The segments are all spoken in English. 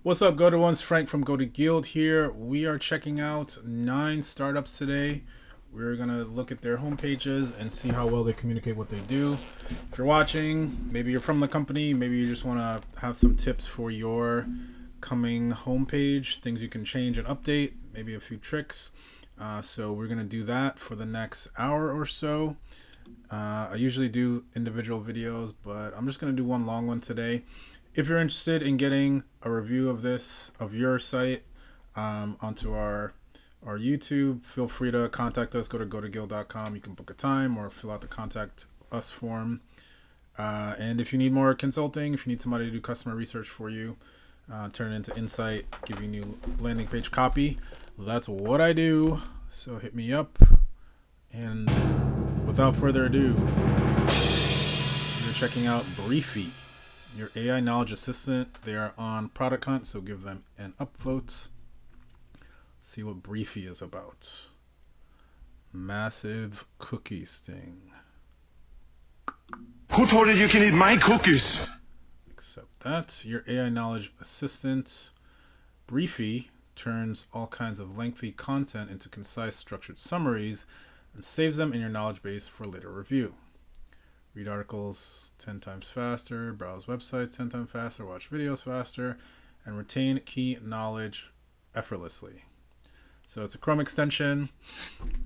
What's up, Go to Ones? Frank from Go to Guild here. We are checking out 9 startups today. We're gonna look at their homepages and see how well they communicate what they do. If you're watching, maybe you're from the company, maybe you just want to have some tips for your coming homepage, things you can change and update, maybe a few tricks. So we're gonna do that for the next hour or so. I usually do individual videos, but I'm just gonna do one long one today. If you're interested in getting a review of your site, onto our YouTube, feel free to contact us. Go to gotoguild.com. You can book a time or fill out the contact us form. And if you need more consulting, if you need somebody to do customer research for you, turn it into insight, give you new landing page copy, that's what I do. So hit me up. And without further ado, you're checking out Briefy, your AI knowledge assistant. They are on Product Hunt, so give them an upvote. See what Briefy is about. Massive cookies thing. Who told you you can eat my cookies? Accept that. Your AI knowledge assistant, Briefy, turns all kinds of lengthy content into concise, structured summaries and saves them in your knowledge base for later review. Read articles 10 times faster, browse websites 10 times faster, watch videos faster, and retain key knowledge effortlessly. So it's a Chrome extension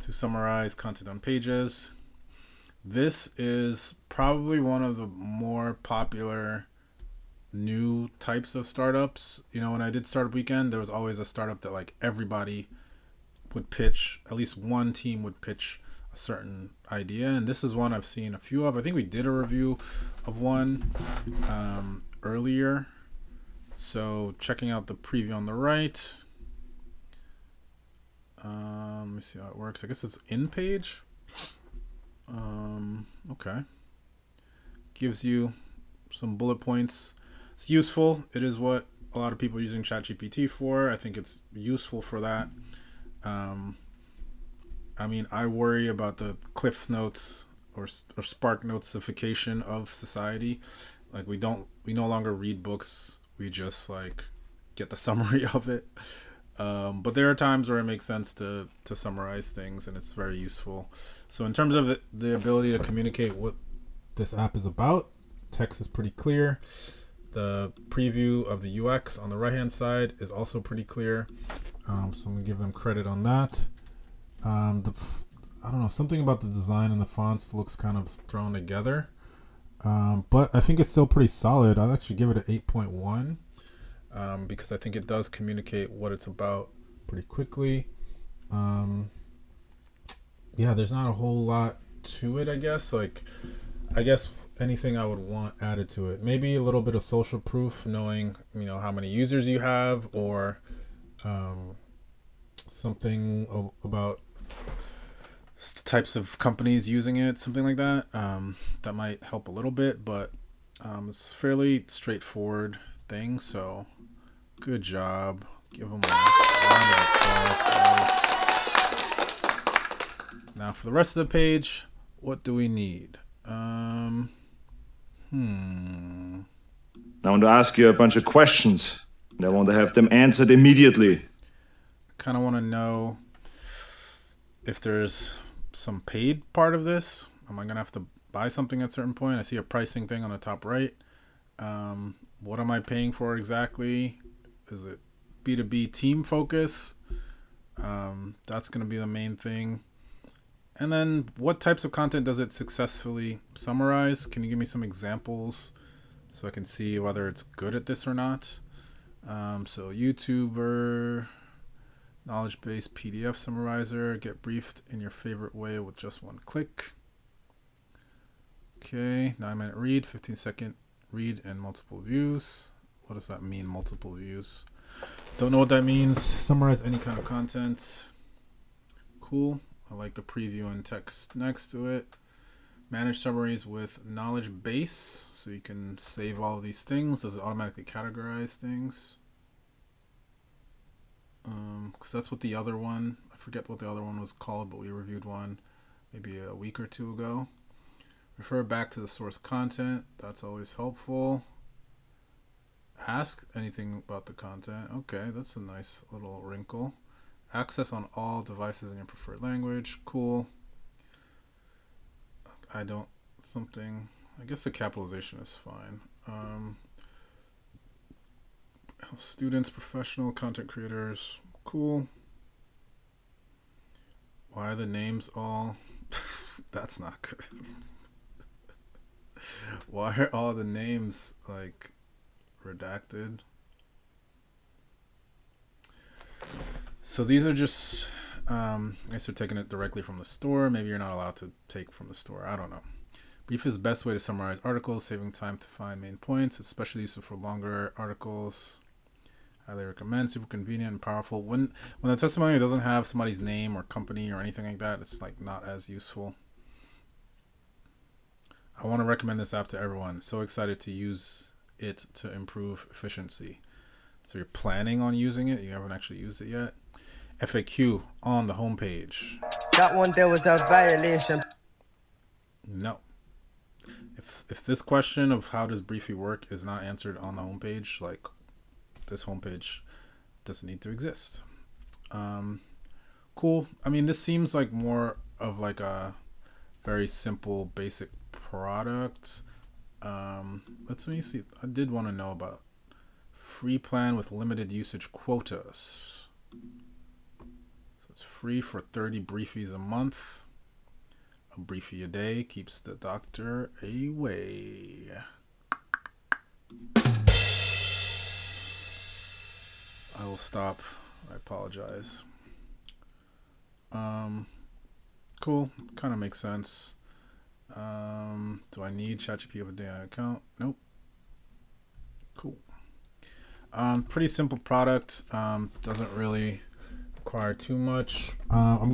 to summarize content on pages. This is probably one of the more popular new types of startups. You know, when I did Startup Weekend, there was always a startup that like everybody would pitch, at least one team would pitch a certain idea, and this is one I've seen a few of. I think we did a review of one earlier. So checking out the preview on the right. Let me see how it works. I guess it's in page. Okay. Gives you some bullet points. It's useful. It is what a lot of people are using ChatGPT for. I think it's useful for that. I mean, I worry about the Cliff Notes or Spark Notification of society. Like we no longer read books. We just like get the summary of it. But there are times where it makes sense to summarize things, and it's very useful. So in terms of the ability to communicate what this app is about, text is pretty clear. The preview of the UX on the right-hand side is also pretty clear. So I'm going to give them credit on that. I don't know, something about the design and the fonts looks kind of thrown together. But I think it's still pretty solid. I'll actually give it an 8.1. Because I think it does communicate what it's about pretty quickly. Yeah, there's not a whole lot to it, I guess. I guess anything I would want added to it. Maybe a little bit of social proof, knowing, how many users you have, or something about types of companies using it, something like that. That might help a little bit, but it's a fairly straightforward thing, so good job. Give them a round of applause, guys. Now for the rest of the page, what do we need? I want to ask you a bunch of questions, and I want to have them answered immediately. Kind of want to know if there's some paid part of this. Am I going to have to buy something at a certain point? I see a pricing thing on the top right. What am I paying for exactly? Is it B2B team focus? That's going to be the main thing. And then what types of content does it successfully summarize? Can you give me some examples so I can see whether it's good at this or not? So YouTuber, knowledge-based PDF summarizer, get briefed in your favorite way with just one click. Okay, 9-minute read, 15-second read and multiple views. What does that mean, multiple views? Don't know what that means. Summarize any kind of content. Cool. I like the preview and text next to it. Manage summaries with knowledge base, so you can save all of these things. Does it automatically categorize things? Because that's what the other one, I forget what the other one was called, but we reviewed one maybe a week or two ago. Refer back to the source content. That's always helpful. ask anything about the content. Okay, that's a nice little wrinkle. Access on all devices in your preferred language. Cool. I guess the capitalization is fine. Students, professional, content creators. Cool. Why are the names all... That's not good. Why are all the names like redacted? So these are just, I guess they're taking it directly from the store. Maybe you're not allowed to take from the store. I don't know. Brief is the best way to summarize articles, saving time to find main points. It's especially useful for longer articles. Highly recommend. Super convenient and powerful. When the testimonial doesn't have somebody's name or company or anything like that, it's like not as useful. I want to recommend this app to everyone. So excited to use it to improve efficiency. So you're planning on using it. You haven't actually used it yet. FAQ on the homepage. That one there was a violation. No. If this question of how does Briefy work is not answered on the homepage, like this homepage doesn't need to exist. Cool. I mean, this seems like more of like a very simple, basic product. Let me see. I did want to know about free plan with limited usage quotas. So it's free for 30 Briefies a month. A Briefy a day keeps the doctor away. I will stop. I apologize. Cool. Kind of makes sense. Do I need ChatGPT of a day account? Nope. Cool. Pretty simple product. Doesn't really require too much. I'm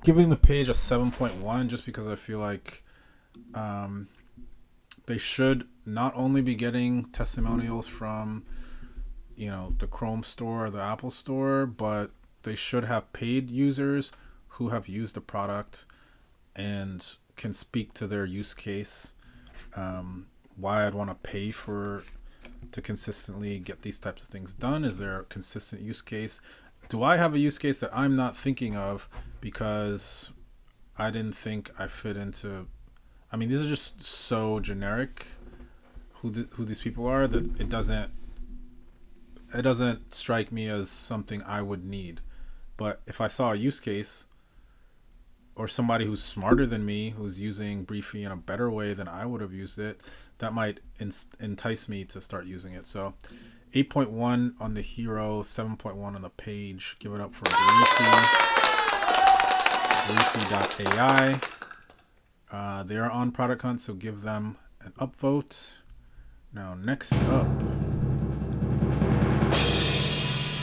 giving the page a 7.1 just because I feel like they should not only be getting testimonials from the Chrome store or the Apple store, but they should have paid users who have used the product and can speak to their use case. Why I'd want to pay to consistently get these types of things done. Is there a consistent use case? Do I have a use case that I'm not thinking of because I didn't think I fit into... I mean, these are just so generic who these people are that it doesn't strike me as something I would need. But if I saw a use case or somebody who's smarter than me, who's using Briefy in a better way than I would have used it, that might entice me to start using it. So 8.1 on the hero, 7.1 on the page. Give it up for Briefy. Briefy.ai. They are on Product Hunt, so give them an upvote. Now, next up,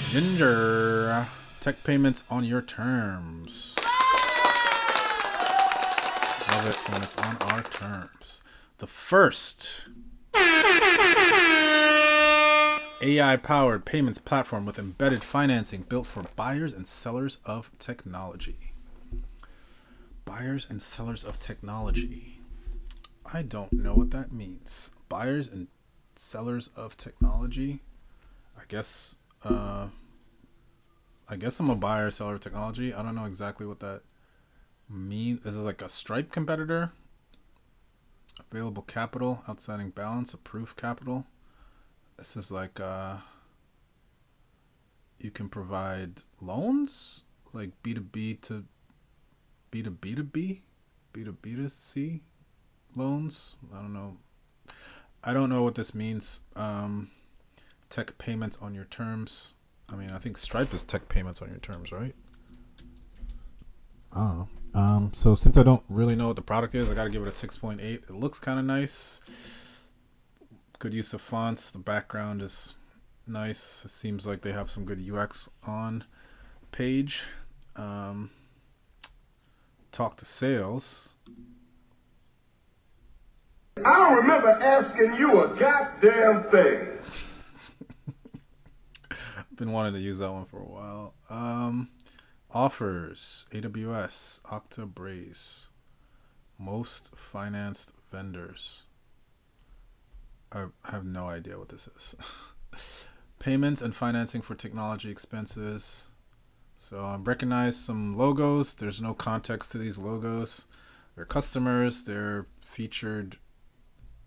Gynger. Tech payments on your terms. Love it when it's on our terms. The first AI-powered payments platform with embedded financing built for buyers and sellers of technology. Buyers and sellers of technology. I don't know what that means. Buyers and sellers of technology. I guess I'm a buyer, seller of technology. I don't know exactly what that means. This is like a Stripe competitor. Available capital, outstanding balance, approved capital. This is like you can provide loans, like B2B to B2B to B, B2B to C loans. I don't know what this means. Tech payments on your terms. I mean, I think Stripe is tech payments on your terms, right? I don't know. So since I don't really know what the product is, I got to give it a 6.8. It looks kind of nice. Good use of fonts. The background is nice. It seems like they have some good UX on page. Talk to sales. I don't remember asking you a goddamn thing. Been wanting to use that one for a while. Offers, AWS, Okta, Braze, most financed vendors. I have no idea what this is. Payments and financing for technology expenses. So I recognize some logos. There's no context to these logos. They're customers. They're featured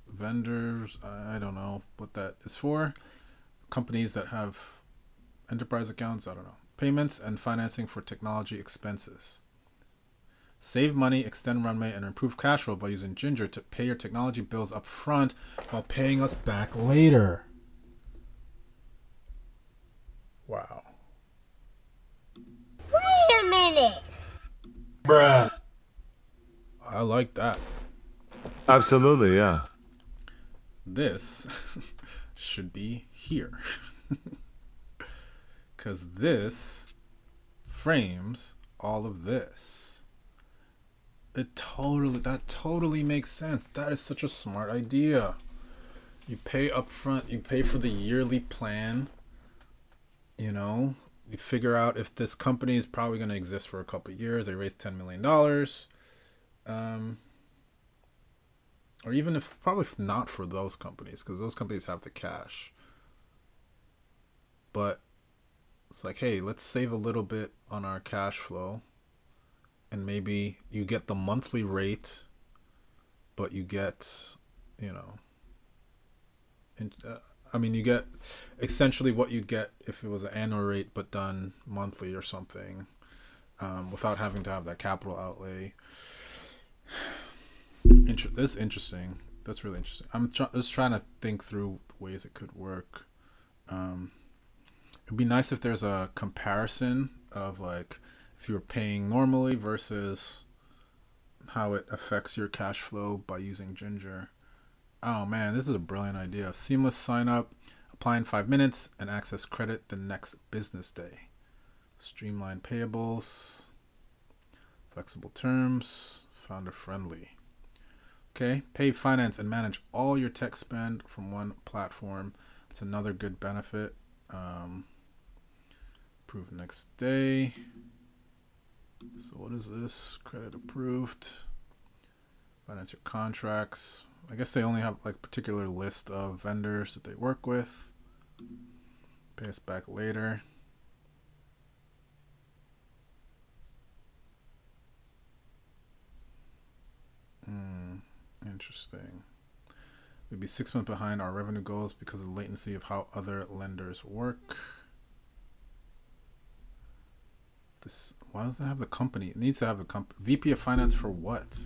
vendors. I don't know what that is for. Companies that have enterprise accounts. I don't know. Payments and financing for technology expenses. Save money, extend runway, and improve cash flow by using Gynger to pay your technology bills up front while paying us back later. Wow. Wait a minute. Bruh. I like that. Absolutely, yeah. This should be here. Because this frames all of this. That totally makes sense. That is such a smart idea. You pay up front, you pay for the yearly plan. You know, you figure out if this company is probably going to exist for a couple of years. They raised $10 million. Or even if, probably not for those companies, because those companies have the cash. But it's like, hey, let's save a little bit on our cash flow. And maybe you get the monthly rate, but you get, you know, you get essentially what you'd get if it was an annual rate but done monthly or something, without having to have that capital outlay. This is interesting. That's really interesting. I'm just trying to think through ways it could work. It'd be nice if there's a comparison of like if you were paying normally versus how it affects your cash flow by using Gynger. Oh man, this is a brilliant idea. Seamless sign up, apply in 5 minutes, and access credit the next business day. Streamline payables, flexible terms, founder friendly. Okay, pay, finance, and manage all your tech spend from one platform. It's another good benefit. Approve next day. So what is this? Credit approved. Finance your contracts. I guess they only have like a particular list of vendors that they work with. Pay us back later. Interesting. We'd be 6 months behind our revenue goals because of the latency of how other lenders work. This, why does it have the company? It needs to have the company. VP of Finance for what?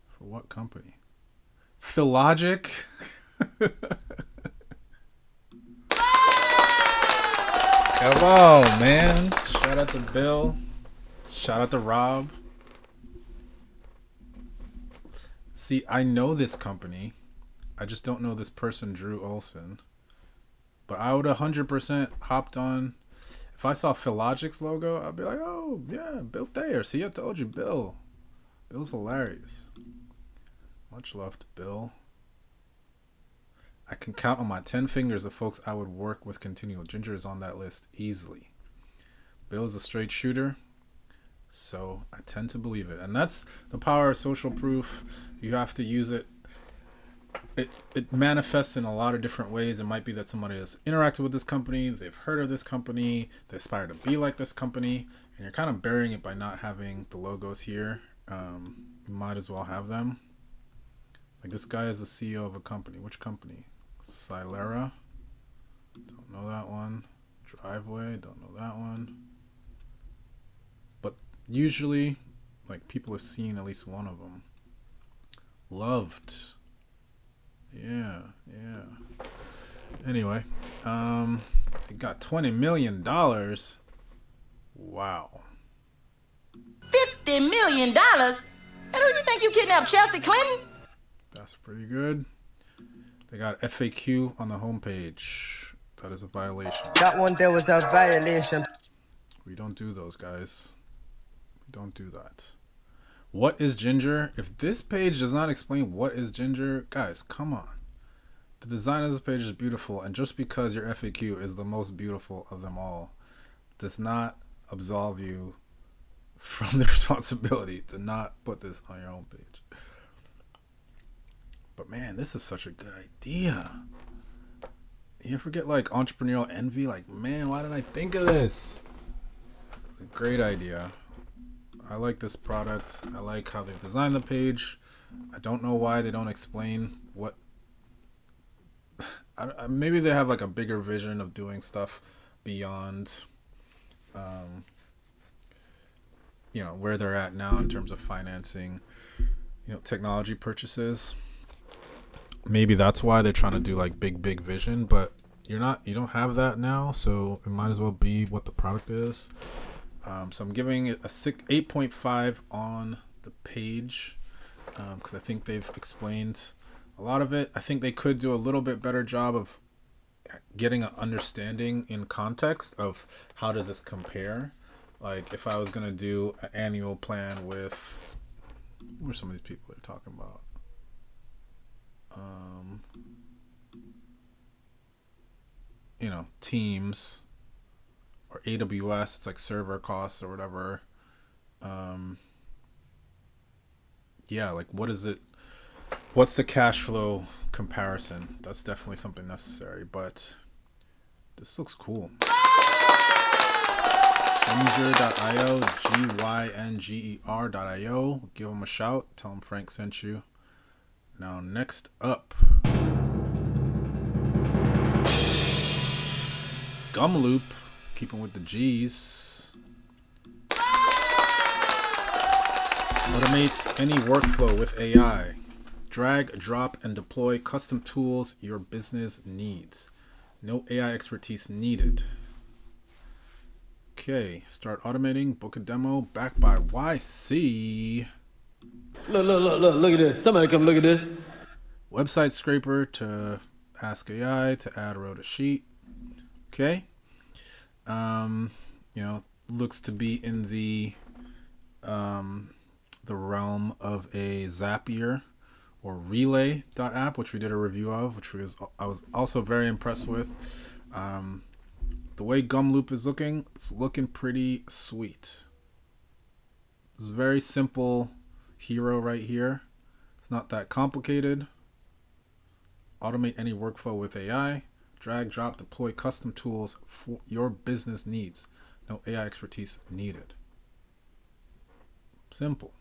For what company? Philogic? Come on, man. Shout out to Bill. Shout out to Rob. See, I know this company. I just don't know this person, Drew Olson. But I would 100% hopped on. If I saw Philogic's logo, I'd be like, oh, yeah, Bill Thayer. See, I told you, Bill. Bill's hilarious. Much love to Bill. I can count on my 10 fingers the folks I would work with continual. Gynger is on that list easily. Bill is a straight shooter, so I tend to believe it. And that's the power of social proof. You have to use it. It manifests in a lot of different ways. It might be that somebody has interacted with this company, they've heard of this company, they aspire to be like this company, and you're kind of burying it by not having the logos here. You might as well have them. Like this guy is the CEO of a company. Which company? Silera. Don't know that one. Driveway. Don't know that one. But usually, like, people have seen at least one of them. Loved. Yeah. Anyway, it got $20 million. Wow. $50 million? And who you think you kidnapped, Chelsea Clinton? That's pretty good. They got FAQ on the homepage. That is a violation. That one there was a violation. We don't do those, guys. We don't do that. What is Gynger? If this page does not explain what is Gynger, guys, come on. The design of this page is beautiful, and just because your FAQ is the most beautiful of them all does not absolve you from the responsibility to not put this on your homepage. But man, this is such a good idea. You ever get like entrepreneurial envy? Like, man, why didn't I think of this? It's a great idea. I like this product. I like how they've designed the page. I don't know why they don't explain what. Maybe they have like a bigger vision of doing stuff beyond, where they're at now in terms of financing, technology purchases. Maybe that's why they're trying to do like big vision, but you don't have that now, so it might as well be what the product is. So I'm giving it a 8.5 on the page because I think they've explained a lot of it. I think they could do a little bit better job of getting an understanding in context of how does this compare. Like if I was gonna do an annual plan with, who are some of these people they're talking about? Teams or AWS, it's like server costs or whatever. Like what is it? What's the cash flow comparison? That's definitely something necessary, but this looks cool. Gynger.io, Gynger.io. Give them a shout. Tell them Frank sent you. Now, next up, Gumloop, keeping with the G's. Automates any workflow with AI. Drag, drop, and deploy custom tools your business needs. No AI expertise needed. Okay, start automating. Book a demo. Backed by YC. Look at this. Somebody come look at this. Website scraper to ask AI to add a row to sheet. Okay. Looks to be in the realm of a Zapier or Relay.app, which we did a review of, which I was also very impressed with. The way Gumloop is looking, it's looking pretty sweet. It's a very simple hero right here. It's not that complicated. Automate any workflow with AI. Drag, drop, deploy custom tools for your business needs. No AI expertise needed. Simple.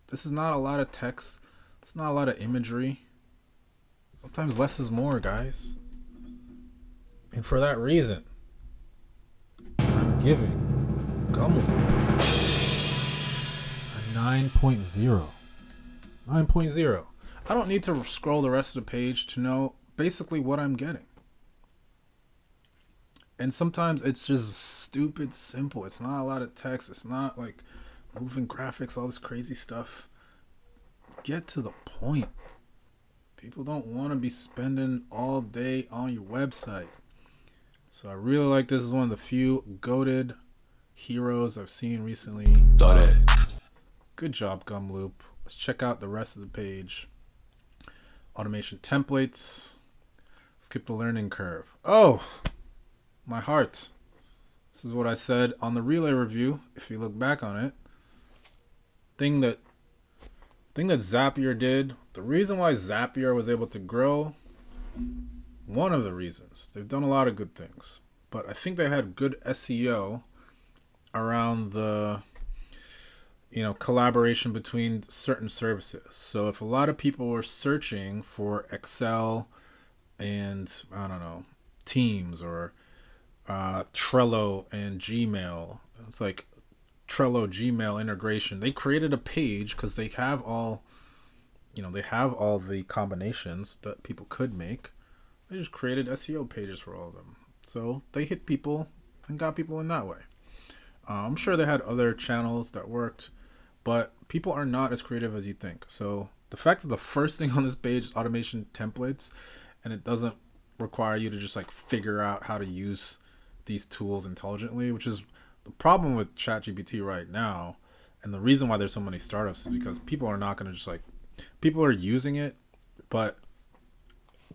This is not a lot of text. It's not a lot of imagery. Sometimes less is more, guys. And for that reason, I'm giving Gumloop a 9.0. 9.0. I don't need to scroll the rest of the page to know basically what I'm getting. And sometimes it's just stupid simple. It's not a lot of text. It's not like moving graphics, all this crazy stuff. Get to the point. People don't want to be spending all day on your website. So I really like this. Is one of the few goated heroes I've seen recently. Good job, Gumloop. Let's check out the rest of the page. Automation templates. Skip the learning curve. Oh, my heart. This is what I said on the Relay review. If you look back on it, thing that Zapier did. The reason why Zapier was able to grow. One of the reasons. They've done a lot of good things, but I think they had good SEO around the collaboration between certain services. So if a lot of people were searching for Excel and Teams or Trello and Gmail, it's like Trello Gmail integration. They created a page because they have all the combinations that people could make. They just created SEO pages for all of them. So they hit people and got people in that way. I'm sure they had other channels that worked, but people are not as creative as you think. So the fact that the first thing on this page is automation templates, and it doesn't require you to just like figure out how to use these tools intelligently, which is the problem with ChatGPT right now. And the reason why there's so many startups is because people are not going to people are using it, but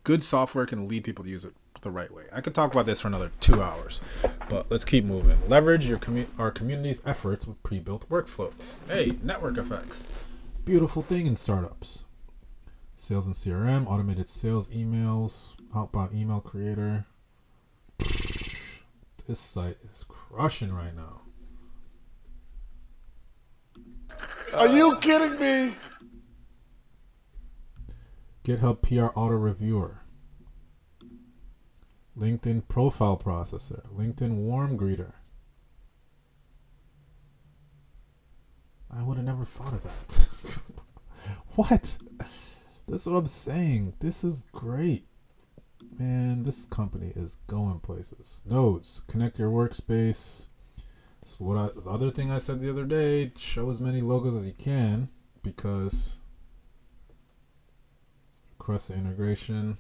good software can lead people to use it the right way. I could talk about this for another 2 hours, but let's keep moving. Leverage our community's efforts with pre-built workflows. Hey, network effects. Beautiful thing in startups. Sales and CRM, automated sales emails. Outbound email creator. This site is crushing right now. Are you kidding me? GitHub PR auto reviewer. LinkedIn profile processor. LinkedIn warm greeter. I would have never thought of that. What? That's what I'm saying. This is great. Man, this company is going places. Nodes. Connect your workspace. So the other thing I said the other day, show as many logos as you can, because request the integration.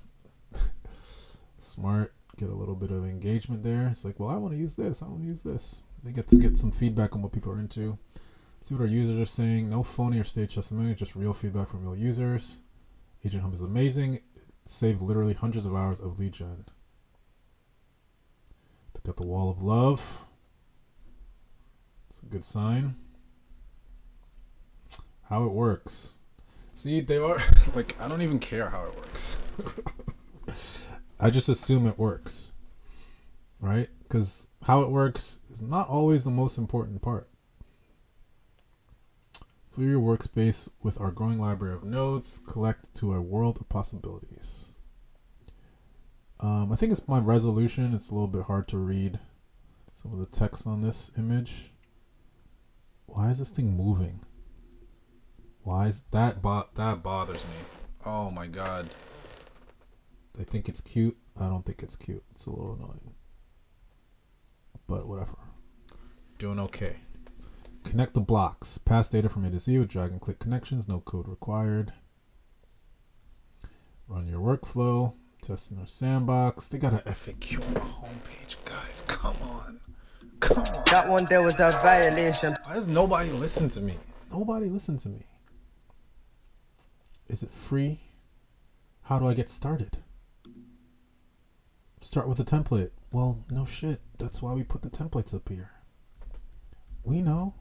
Smart. Get a little bit of engagement there. It's like, well, I want to use this. I want to use this. They get to get some feedback on what people are into. See what our users are saying. No phony or staged testimony, just real feedback from real users. Agent Hub is amazing. It saved literally hundreds of hours of lead gen. They got the wall of love. It's a good sign. How it works. See, they are like, I don't even care how it works. I just assume it works, right? Because how it works is not always the most important part. Fill your workspace with our growing library of nodes. Collect to a world of possibilities. I think it's my resolution. It's a little bit hard to read some of the text on this image. Why is this thing moving? Why is that that bothers me? Oh my god. They think it's cute. I don't think it's cute. It's a little annoying. But whatever. Doing okay. Connect the blocks. Pass data from A to Z with drag and click connections. No code required. Run your workflow. Test in our sandbox. They got an FAQ on the homepage, guys. Come on. Come on. That one there was a violation. Why does nobody listen to me? Nobody listen to me. Is it free? How do I get started? Start with a template. Well, no shit. That's why we put the templates up here. We know.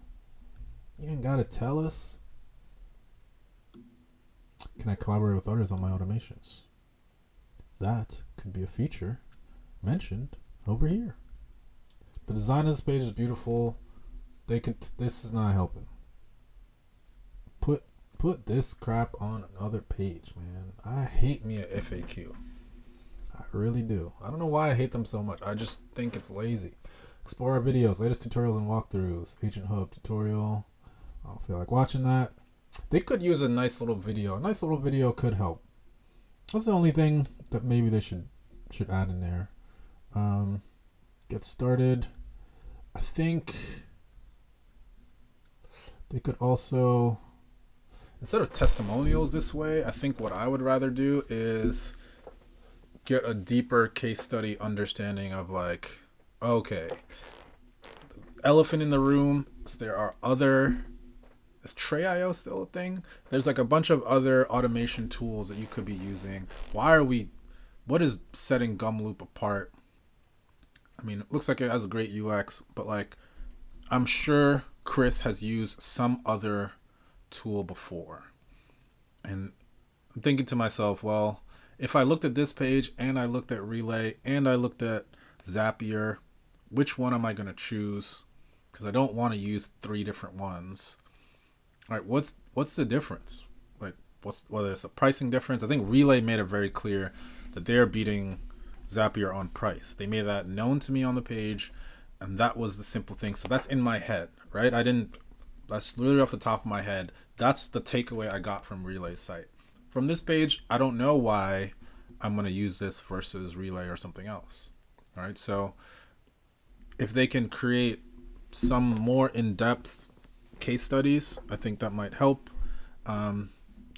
You ain't gotta tell us. Can I collaborate with others on my automations? That could be a feature mentioned over here. The design of this page is beautiful. This is not helping. Put this crap on another page, man. I hate me a FAQ. I really do. I don't know why I hate them so much. I just think it's lazy. Explore our videos, latest tutorials and walkthroughs. Agent Hub tutorial. I don't feel like watching that. They could use a nice little video. A nice little video could help. That's the only thing that maybe they should add in there. Get started. I think they could also, instead of testimonials this way, I think what I would rather do is get a deeper case study understanding of like, okay, elephant in the room, there are other, is Tray.io still a thing? There's like a bunch of other automation tools that you could be using. What is setting Gumloop apart? I mean, it looks like it has a great UX, but like, I'm sure Chris has used some other tool before. And I'm thinking to myself, well, if I looked at this page and I looked at Relay and I looked at Zapier, which one am I going to choose? Because I don't want to use 3 different ones. All right, what's the difference? Like, whether it's a pricing difference? I think Relay made it very clear that they're beating Zapier on price. They made that known to me on the page, and that was the simple thing. So that's in my head, right? That's literally off the top of my head. That's the takeaway I got from Relay's site. From this page, I don't know why I'm going to use this versus Relay or something else. All right, so if they can create some more in-depth case studies, I think that might help. Because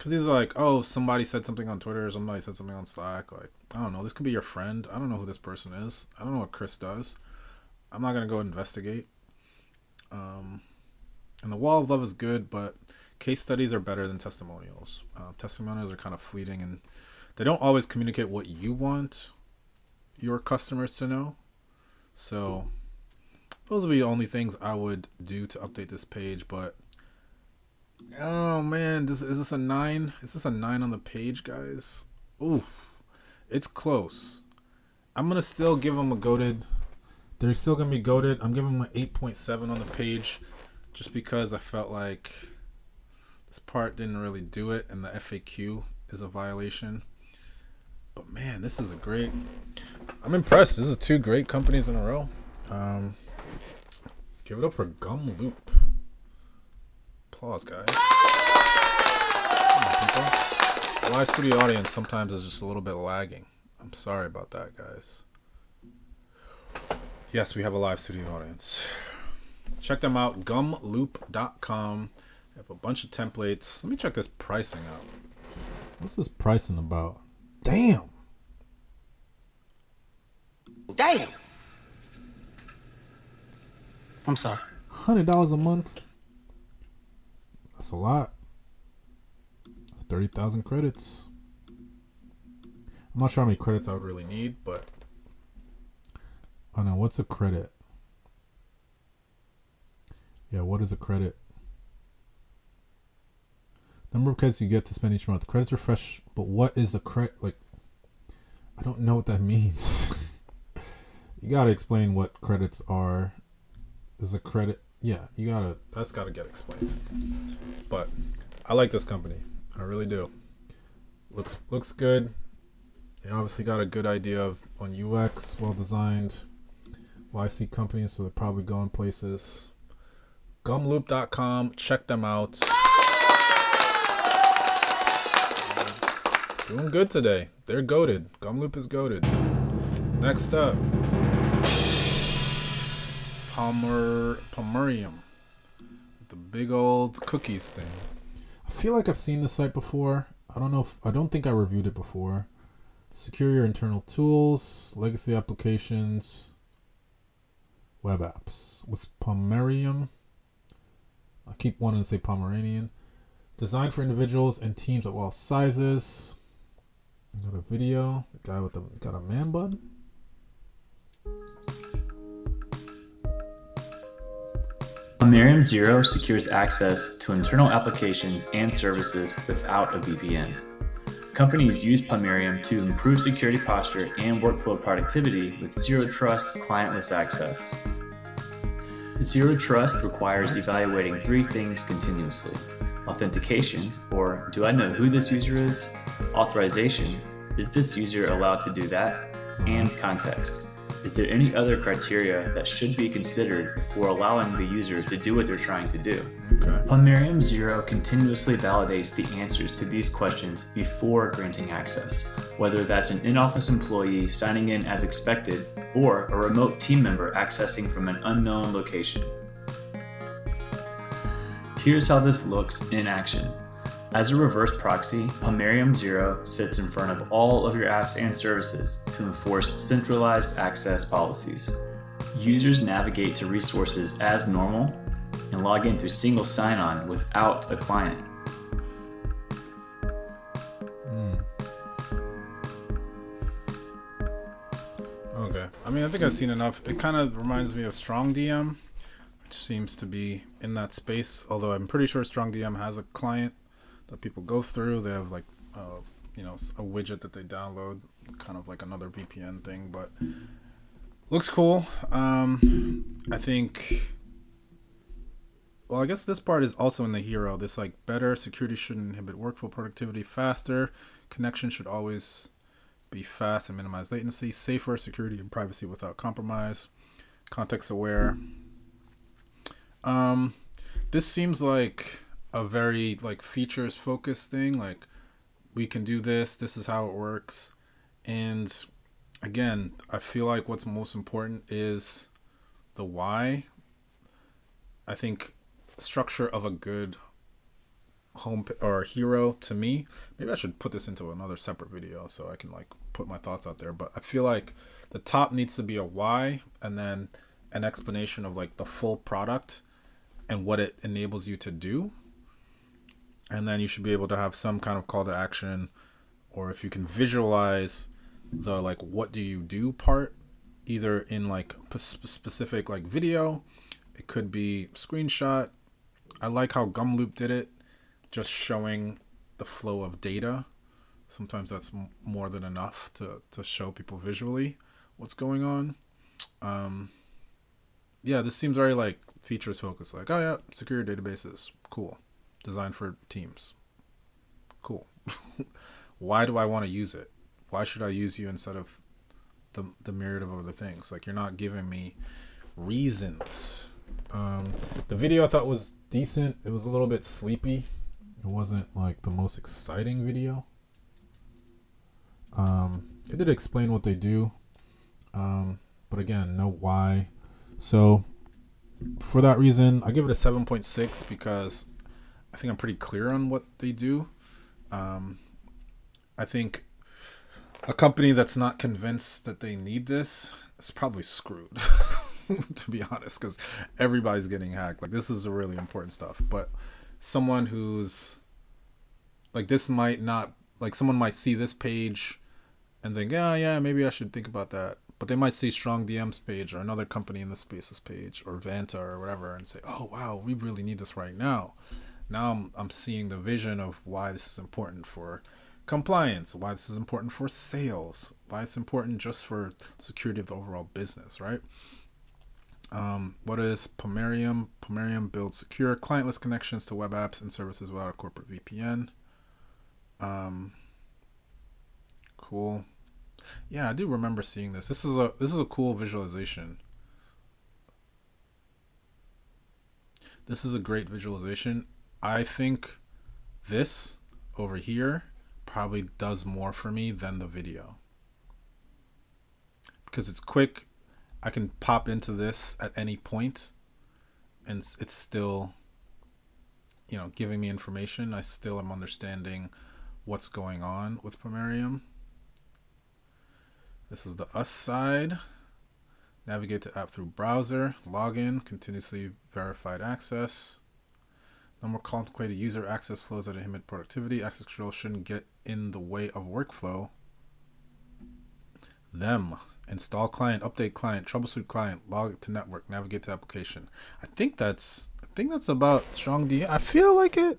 these are like, oh, somebody said something on Twitter, or somebody said something on Slack. Like, I don't know, this could be your friend. I don't know who this person is. I don't know what Chris does. I'm not going to go investigate. And the wall of love is good, but case studies are better than testimonials. Testimonials are kind of fleeting, and they don't always communicate what you want your customers to know. So those would be the only things I would do to update this page. But oh man, is this a 9? Is this a 9 on the page, guys? Ooh, It's close. I'm gonna still give them a goated. They're still gonna be goated. I'm giving them an 8.7 on the page, just because I felt like this part didn't really do it, and the FAQ is a violation. But man, this is a great. I'm impressed. This is 2 great companies in a row. Give it up for Gumloop. Applause, guys. Come on, people. The live studio audience sometimes is just a little bit lagging. I'm sorry about that, guys. Yes, we have a live studio audience. Check them out, gumloop.com. They have a bunch of templates. Let me check this pricing out. What's this pricing about? Damn. Damn. I'm sorry. $100 a month. That's a lot. That's 30,000 credits. I'm not sure how many credits I would really need, but I don't know. What's a credit? Yeah, what is a credit? Number of credits you get to spend each month. Credits refresh, but what is a credit? Like, I don't know what that means. You gotta explain what credits are. Is a credit? Yeah, that's gotta get explained. But I like this company. I really do. Looks good. They obviously got a good idea on UX, well designed. YC companies, so they're probably going places. Gumloop.com, check them out. Doing good today. They're goated. Gumloop is goated. Next up, Pomerium, with the big old cookies thing. I feel like I've seen this site before. I don't think I reviewed it before. Secure your internal tools, legacy applications, web apps with Pomerium. I keep wanting to say Pomeranian. Designed for individuals and teams of all sizes. Got a video. The guy with got a man bun. Pomerium Zero secures access to internal applications and services without a VPN. Companies use Pomerium to improve security posture and workflow productivity with zero trust clientless access. Zero trust requires evaluating 3 things continuously: authentication, or do I know who this user is? Authorization, is this user allowed to do that? And context, is there any other criteria that should be considered before allowing the user to do what they're trying to do? Okay. Pomerium Zero continuously validates the answers to these questions before granting access, whether that's an in-office employee signing in as expected or a remote team member accessing from an unknown location. Here's how this looks in action. As a reverse proxy, Pomerium Zero sits in front of all of your apps and services to enforce centralized access policies. Users navigate to resources as normal and log in through single sign-on without a client. Okay. I mean, I think I've seen enough. It kind of reminds me of Strong DM, which seems to be in that space. Although I'm pretty sure Strong DM has a client that people go through. They have like, a widget that they download, kind of like another VPN thing. But looks cool. I think. Well, I guess this part is also in the hero. This like better security should inhibit workflow productivity faster. Connection should always be fast and minimize latency. Safer security and privacy without compromise. Context aware. This seems like a very like features focused thing. Like we can do this. This is how it works. And again, I feel like what's most important is the why. I think structure of a good home or hero to me, maybe I should put this into another separate video so I can like put my thoughts out there, but I feel like the top needs to be a why and then an explanation of like the full product and what it enables you to do, and then you should be able to have some kind of call to action, or if you can visualize the like what do you do part, either in like specific like video, it could be screenshot. I like how Gumloop did it, just showing the flow of data. Sometimes that's more than enough to show people visually what's going on. Yeah, this seems very like features focused. Like, oh yeah, secure databases, cool. Designed for teams, cool. Why do I want to use it? Why should I use you instead of the myriad of other things? Like, you're not giving me reasons. The video I thought was decent. It was a little bit sleepy. It wasn't like the most exciting video. It did explain what they do, but again, no why. So for that reason, I give it a 7.6 because I think I'm pretty clear on what they do. I think a company that's not convinced that they need this is probably screwed, to be honest, because everybody's getting hacked. Like, this is really important stuff. But someone who's like, this might not, like, someone might see this page and think, yeah, maybe I should think about that. But they might see Strong DM's page or another company in the Spaces page or Vanta or whatever and say, oh, wow, we really need this right now. Now I'm seeing the vision of why this is important for compliance, why this is important for sales, why it's important just for security of the overall business, right? What is Pomerium? Pomerium builds secure clientless connections to web apps and services without a corporate VPN. Cool. Yeah, I do remember seeing this. This is a cool visualization. This is a great visualization. I think this over here probably does more for me than the video. Because it's quick. I can pop into this at any point and it's still, you know, giving me information. I still am understanding what's going on with Pomerium. This is the us side. Navigate to app through browser. Login. Continuously verified access. No more complicated user access flows that inhibit productivity. Access control shouldn't get in the way of workflow. Them. Install client. Update client. Troubleshoot client. Log to network. Navigate to application. I think that's about Strong DM. I feel like it.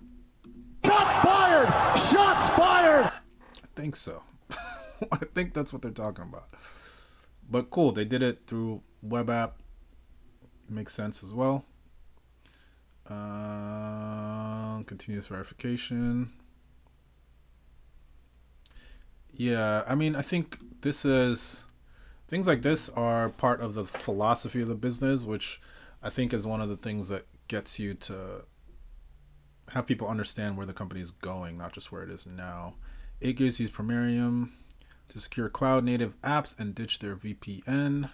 Shots fired! Shots fired! I think so. I think that's what they're talking about. But cool, they did it through web app. Makes sense as well. Continuous verification. Yeah, I mean, I think this is, things like this are part of the philosophy of the business, which I think is one of the things that gets you to have people understand where the company is going, not just where it is now. 8 gives use Pomerium to secure cloud native apps and ditch their VPN.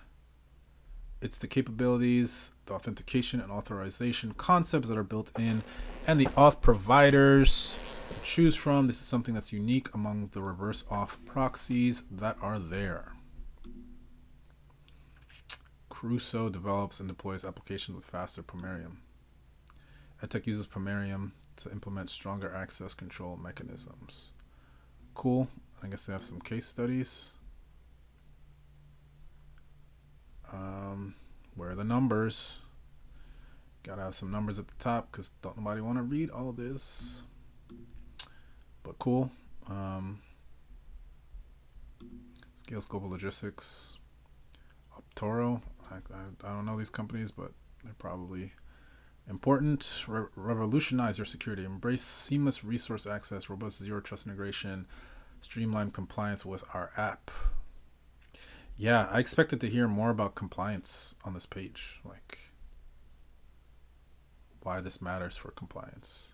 It's the capabilities, the authentication and authorization concepts that are built in, and the auth providers to choose from. This is something that's unique among the reverse auth proxies that are there. Crusoe develops and deploys applications with faster Pomerium. EdTech uses Pomerium to implement stronger access control mechanisms. Cool. I guess they have some case studies. Where are the numbers? Gotta have some numbers at the top because don't nobody want to read all this. But cool. Scale Scope of Logistics. Optoro. I don't know these companies, but they're probably important. Revolutionize your security. Embrace seamless resource access, robust zero trust integration, streamline compliance with our app. Yeah, I expected to hear more about compliance on this page, like why this matters for compliance.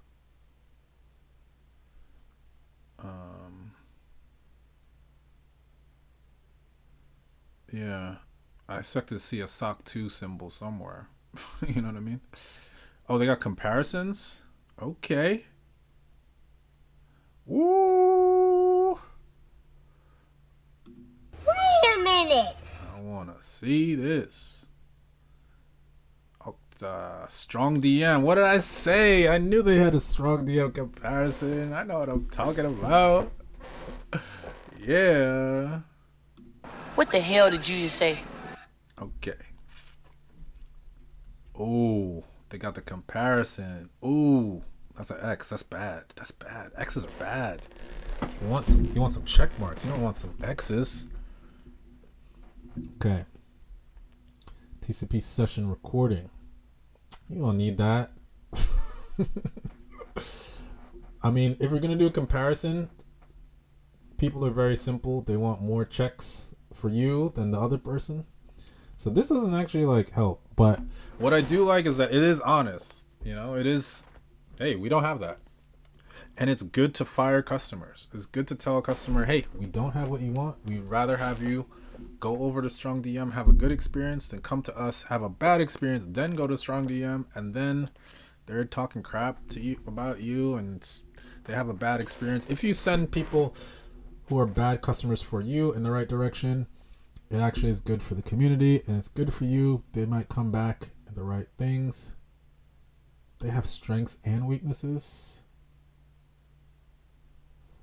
Yeah, I expected to see a SOC 2 symbol somewhere. You know what I mean? Oh, they got comparisons? Okay. Woo! Wait a minute. I want to see this. Strong DM. What did I say? I knew they had a Strong DM comparison. I know what I'm talking about. Yeah. What the hell did you just say? Okay. Oh, they got the comparison. Ooh, that's an X. That's bad. That's bad. X's are bad. You want some check marks. You don't want some X's. Okay. TCP session recording. You don't need that. I mean, if we're gonna do a comparison, people are very simple. They want more checks for you than the other person. So this doesn't actually like help. But what I do like is that it is honest. You know, it is, hey, we don't have that. And it's good to fire customers. It's good to tell a customer, hey, we don't have what you want. We'd rather have you go over to StrongDM, have a good experience, then come to us, have a bad experience, then go to StrongDM, and then they're talking crap to you about you, and they have a bad experience. If you send people who are bad customers for you in the right direction, it actually is good for the community, and it's good for you. They might come back at the right things. They have strengths and weaknesses.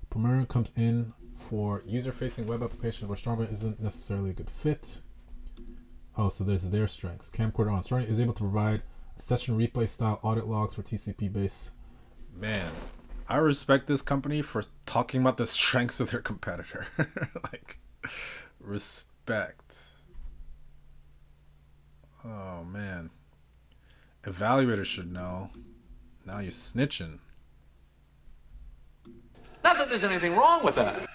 Pomerium comes in for user-facing web applications where StrongDM isn't necessarily a good fit. Oh, so there's their strengths. Camcorder on. StrongDM is able to provide a session replay style audit logs for TCP-based. Man, I respect this company for talking about the strengths of their competitor. Like, respect. Oh, man. Evaluators should know. Now you're snitching. Not that there's anything wrong with that.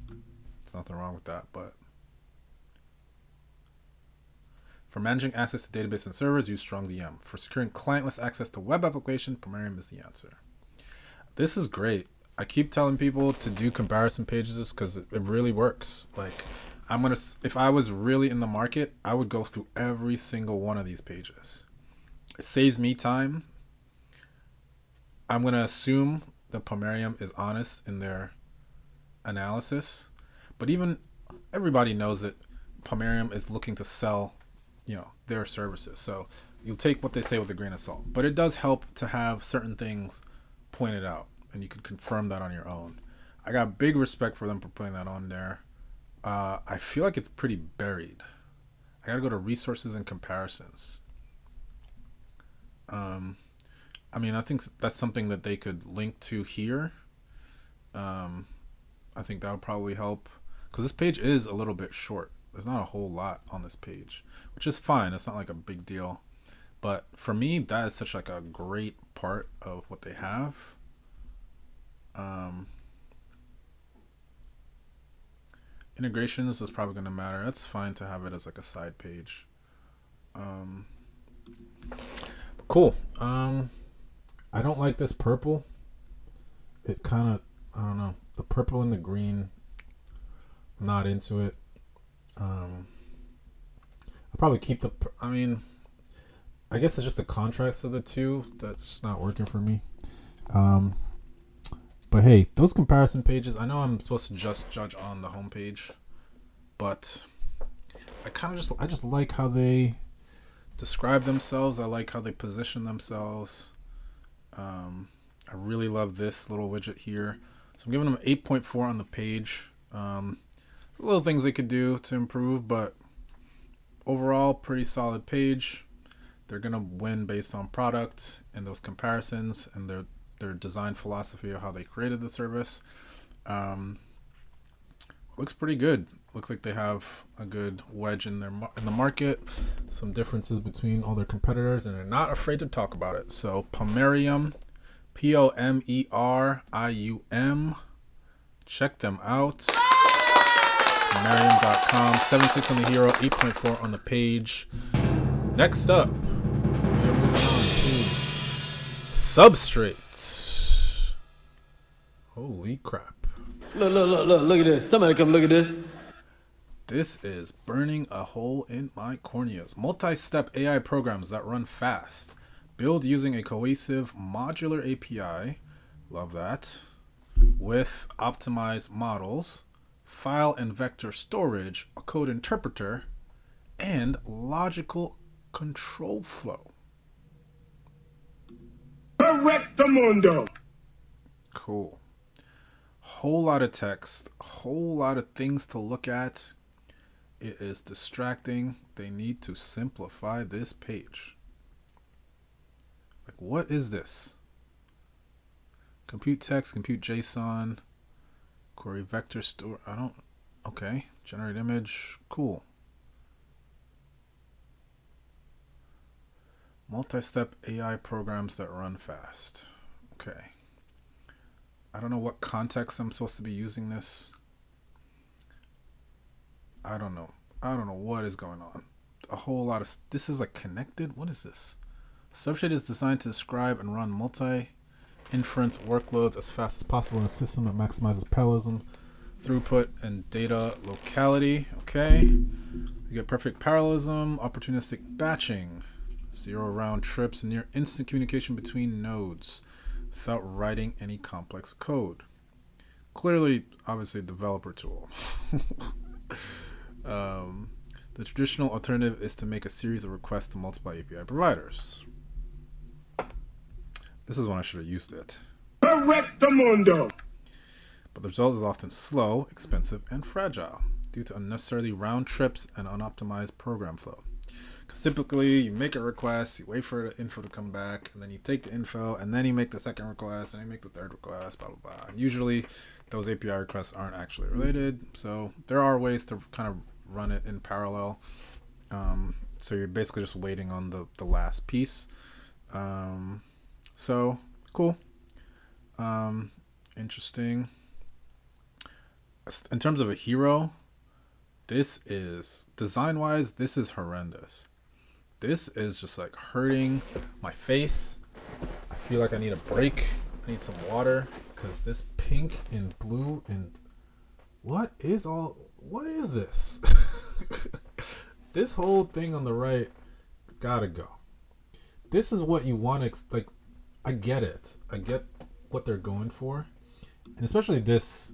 There's nothing wrong with that, but for managing access to database and servers, use StrongDM. For securing clientless access to web application, Pomerium is the answer. This is great. I keep telling people to do comparison pages because it really works. Like, if I was really in the market, I would go through every single one of these pages. It saves me time. I'm gonna assume that Pomerium is honest in their analysis, but even everybody knows that Pomerium is looking to sell, you know, their services. So you'll take what they say with a grain of salt, but it does help to have certain things pointed out, and you can confirm that on your own. I got big respect for them for putting that on there. I feel like it's pretty buried. I gotta go to resources and comparisons. I mean, I think that's something that they could link to here. I think that would probably help, because this page is a little bit short. There's not a whole lot on this page, which is fine. It's not like a big deal. But for me, that is such like a great part of what they have. Integrations is probably going to matter. That's fine to have it as like a side page. Cool. I don't like this purple. It kind of, I don't know, the purple and the green, I'm not into it. I'll probably keep the, I mean, I guess it's just the contrast of the two that's not working for me. But hey, those comparison pages, I know I'm supposed to just judge on the homepage, but I just like how they describe themselves. I like how they position themselves. I really love this little widget here. So I'm giving them 8.4 on the page. Little things they could do to improve, but overall, pretty solid page. They're gonna win based on product and those comparisons and their design philosophy of how they created the service. Looks pretty good. Looks like they have a good wedge in the market. Some differences between all their competitors, and they're not afraid to talk about it. So Pomerium, Pomerium. Check them out. Pomerium.com. 7.6 on the hero, 8.4 on the page. Next up, we are moving on to Substrate. Holy crap. Look at this. Somebody come look at this. This is burning a hole in my corneas. Multi-step AI programs that run fast. Build using a cohesive modular API. Love that. With optimized models, file and vector storage, a code interpreter, and logical control flow. Correctamundo. Cool. Whole lot of text, whole lot of things to look at. It is distracting. They need to simplify this page. Like, what is this? Compute text, compute JSON. Query vector store. I don't. Okay. Generate image. Cool. Multi-step AI programs that run fast. Okay. I don't know what context I'm supposed to be using this. I don't know. I don't know what is going on. A whole lot of... This is like connected? What is this? Substrate is designed to describe and run multi-inference workloads as fast as possible in a system that maximizes parallelism, throughput, and data locality. Okay. You get perfect parallelism, opportunistic batching, 0 round trips, and near instant communication between nodes without writing any complex code. Clearly, obviously, a developer tool. The traditional alternative is to make a series of requests to multiple API providers. This is when I should have used it. Correctamundo. But the result is often slow, expensive, and fragile due to unnecessarily round trips and unoptimized program flow. Because typically you make a request, you wait for the info to come back, and then you take the info, and then you make the second request, and you make the third request, blah, blah, blah. And usually those API requests aren't actually related. So there are ways to kind of run it in parallel. So you're basically just waiting on the last piece. So cool. Interesting. In terms of a hero, this is, design-wise, this is horrendous. This is just like hurting my face. I feel like I need a break. I need some water because this pink and blue and what is this? This whole thing on the right gotta go. This is what you want to, like, I get it. I get what they're going for. And especially this,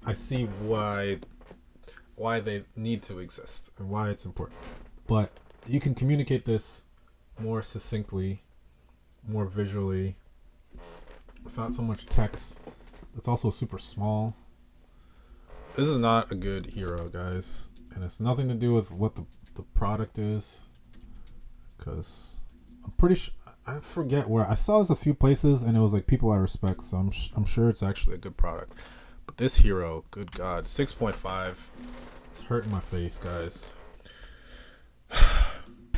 I see why they need to exist and why it's important. But you can communicate this more succinctly, more visually, without so much text. That's also super small. This is not a good hero, guys. And it's nothing to do with what the product is. Because I'm pretty sure, I forget where. I saw this a few places and it was like people I respect. So I'm sure it's actually a good product. But this hero, good God, 6.5. It's hurting my face, guys.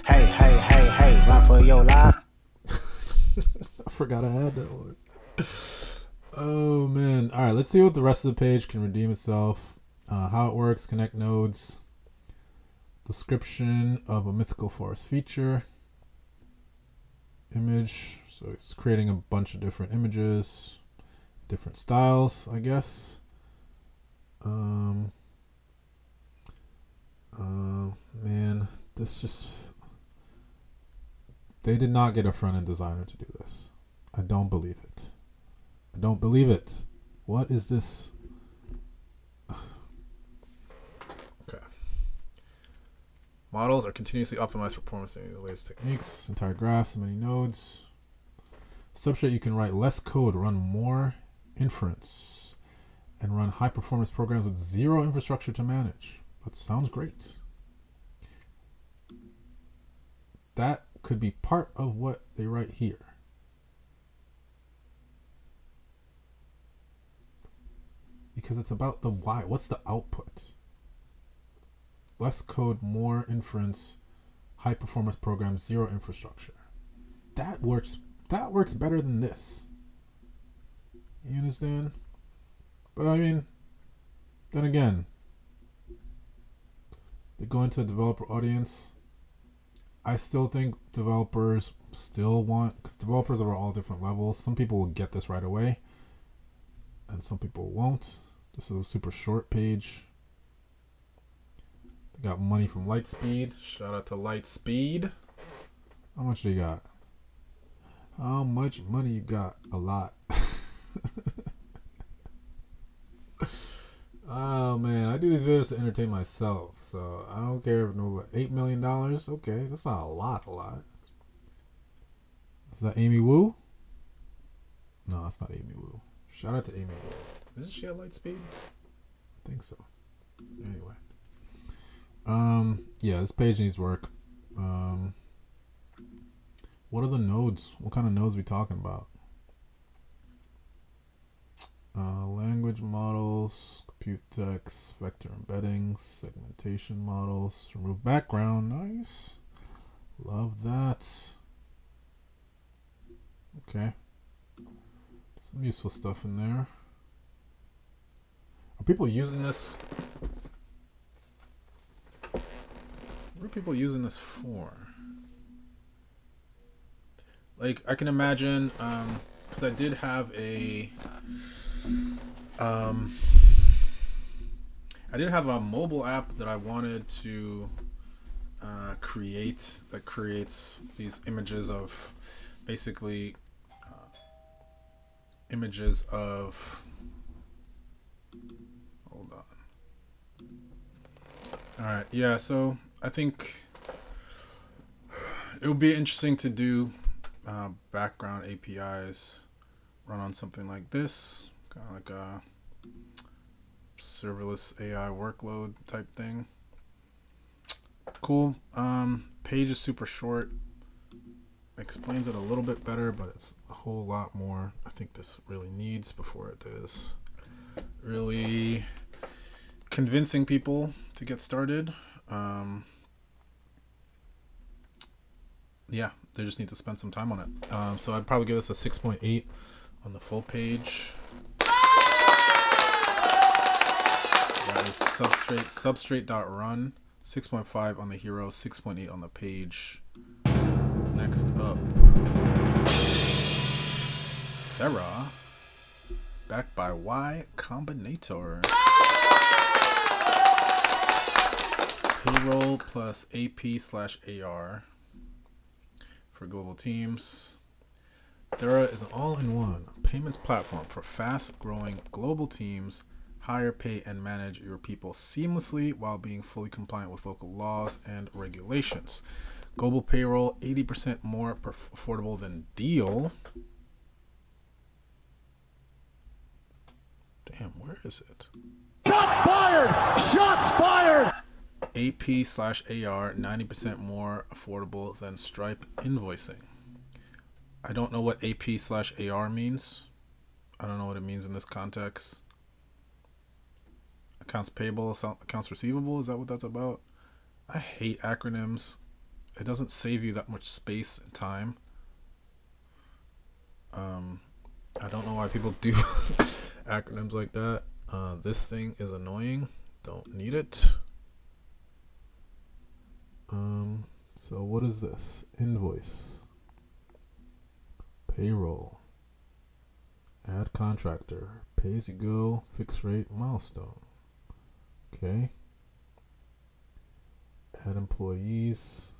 Hey, run for your life. I forgot I had that one. Oh, man. All right, let's see what the rest of the page can redeem itself. How it works, connect nodes. Description of a mythical forest feature. Image. So it's creating a bunch of different images. Different styles, I guess. Man, this just... They did not get a front-end designer to do this. I don't believe it. I don't believe it. What is this? Okay. Models are continuously optimized for performance in the latest techniques. Entire graphs, many nodes. Substrate, you can write less code, run more inference, and run high-performance programs with zero infrastructure to manage. That sounds great. That could be part of what they write here. Because it's about the why. What's the output? Less code, more inference, high performance programs, zero infrastructure. That works better than this. You understand? But I mean, then again, they go into a developer audience. I still think developers still want, because developers are all different levels. Some people will get this right away, and some people won't. This is a super short page. They got money from Lightspeed. Shout out to Lightspeed. How much they got? How much money you got? A lot. Oh man, I do these videos to entertain myself, so I don't care if no $8 million. Okay, that's not a lot. Is that Amy Wu? No, that's not Amy Wu. Shout out to Amy Wu. Isn't she at Lightspeed? I think so. Anyway. Yeah, this page needs work. What are the nodes? What kind of nodes are we talking about? Language models, compute text, vector embeddings, segmentation models, remove background. Nice. Love that. Okay. Some useful stuff in there. Are people using this? What are people using this for? Like, I can imagine, because I did have a, I did have a mobile app that I wanted to create that creates these images of, basically, images of, hold on. All right, yeah, so I think it would be interesting to do background APIs run on something like this, kind of like a serverless AI workload type thing. Cool. Page is super short. Explains it a little bit better, but it's a whole lot more I think this really needs before it is really convincing people to get started. Yeah, they just need to spend some time on it. So I'd probably give this a 6.8 on the full page. That is substrate.run, 6.5 on the hero, 6.8 on the page. Next up, Thera, backed by Y Combinator. Payroll plus AP/AR for global teams. Thera is an all-in-one payments platform for fast-growing global teams. Hire, pay, and manage your people seamlessly while being fully compliant with local laws and regulations. Global payroll, 80% more affordable than Deal. Damn, where is it? Shots fired! Shots fired! AP/AR, 90% more affordable than Stripe invoicing. I don't know what AP/AR means. I don't know what it means in this context. Accounts payable, accounts receivable, is that what that's about? I hate acronyms. It doesn't save you that much space and time. I don't know why people do acronyms like that. This thing is annoying. Don't need it. So what is this? Invoice. Payroll. Add contractor. Pay as you go. Fixed rate. Milestone. Okay. Add employees.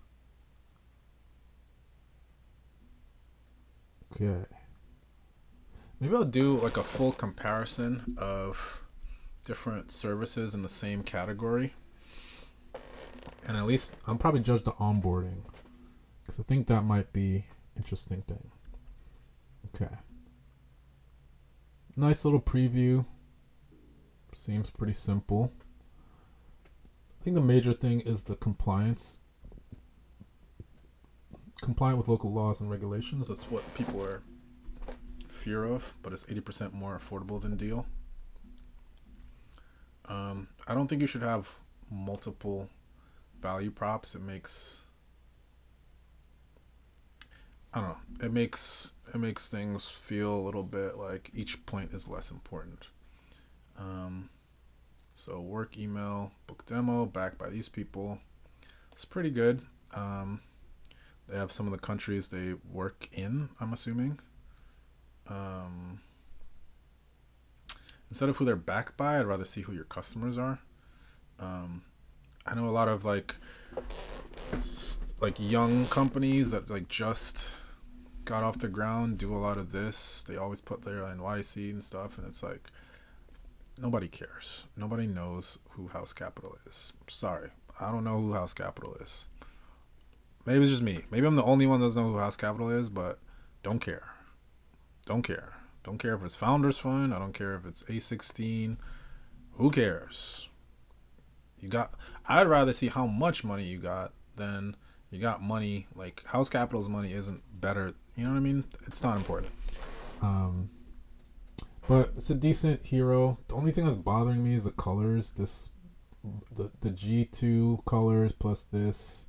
Okay. Maybe I'll do like a full comparison of different services in the same category. And at least I'll probably judge the onboarding, because I think that might be interesting thing. Okay. Nice little preview. Seems pretty simple. I think the major thing is the compliance. Compliant with local laws and regulations. That's what people are fear of, but it's 80% more affordable than Deal. I don't think you should have multiple value props. It makes, I don't know, it makes things feel a little bit like each point is less important. So work email, book demo, backed by these people. It's pretty good. They have some of the countries they work in, I'm assuming. Instead of who they're backed by, I'd rather see who your customers are. I know a lot of like young companies that like just got off the ground do a lot of this. They always put their NYC and stuff, and it's like nobody cares. Nobody knows who House Capital is. Sorry, I don't know who House Capital is. Maybe it's just me. Maybe I'm the only one that doesn't know who House Capital is, but don't care. Don't care. Don't care if it's Founders Fund. I don't care if it's A16. Who cares? I'd rather see how much money you got than you got money. Like, House Capital's money isn't better. You know what I mean? It's not important. But it's a decent hero. The only thing that's bothering me is the colors. The G2 colors plus this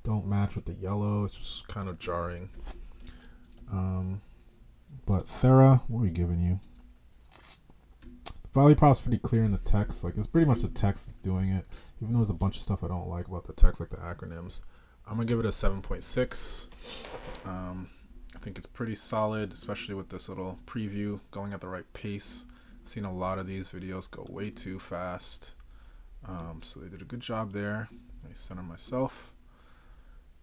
don't match with the yellow. It's just kind of jarring. But Thera, what are we giving you? The value prop's pretty clear in the text. Like, it's pretty much the text that's doing it. Even though there's a bunch of stuff I don't like about the text, like the acronyms. I'm gonna give it a 7.6. I think it's pretty solid, especially with this little preview going at the right pace. I've seen a lot of these videos go way too fast. So they did a good job there. Let me center myself.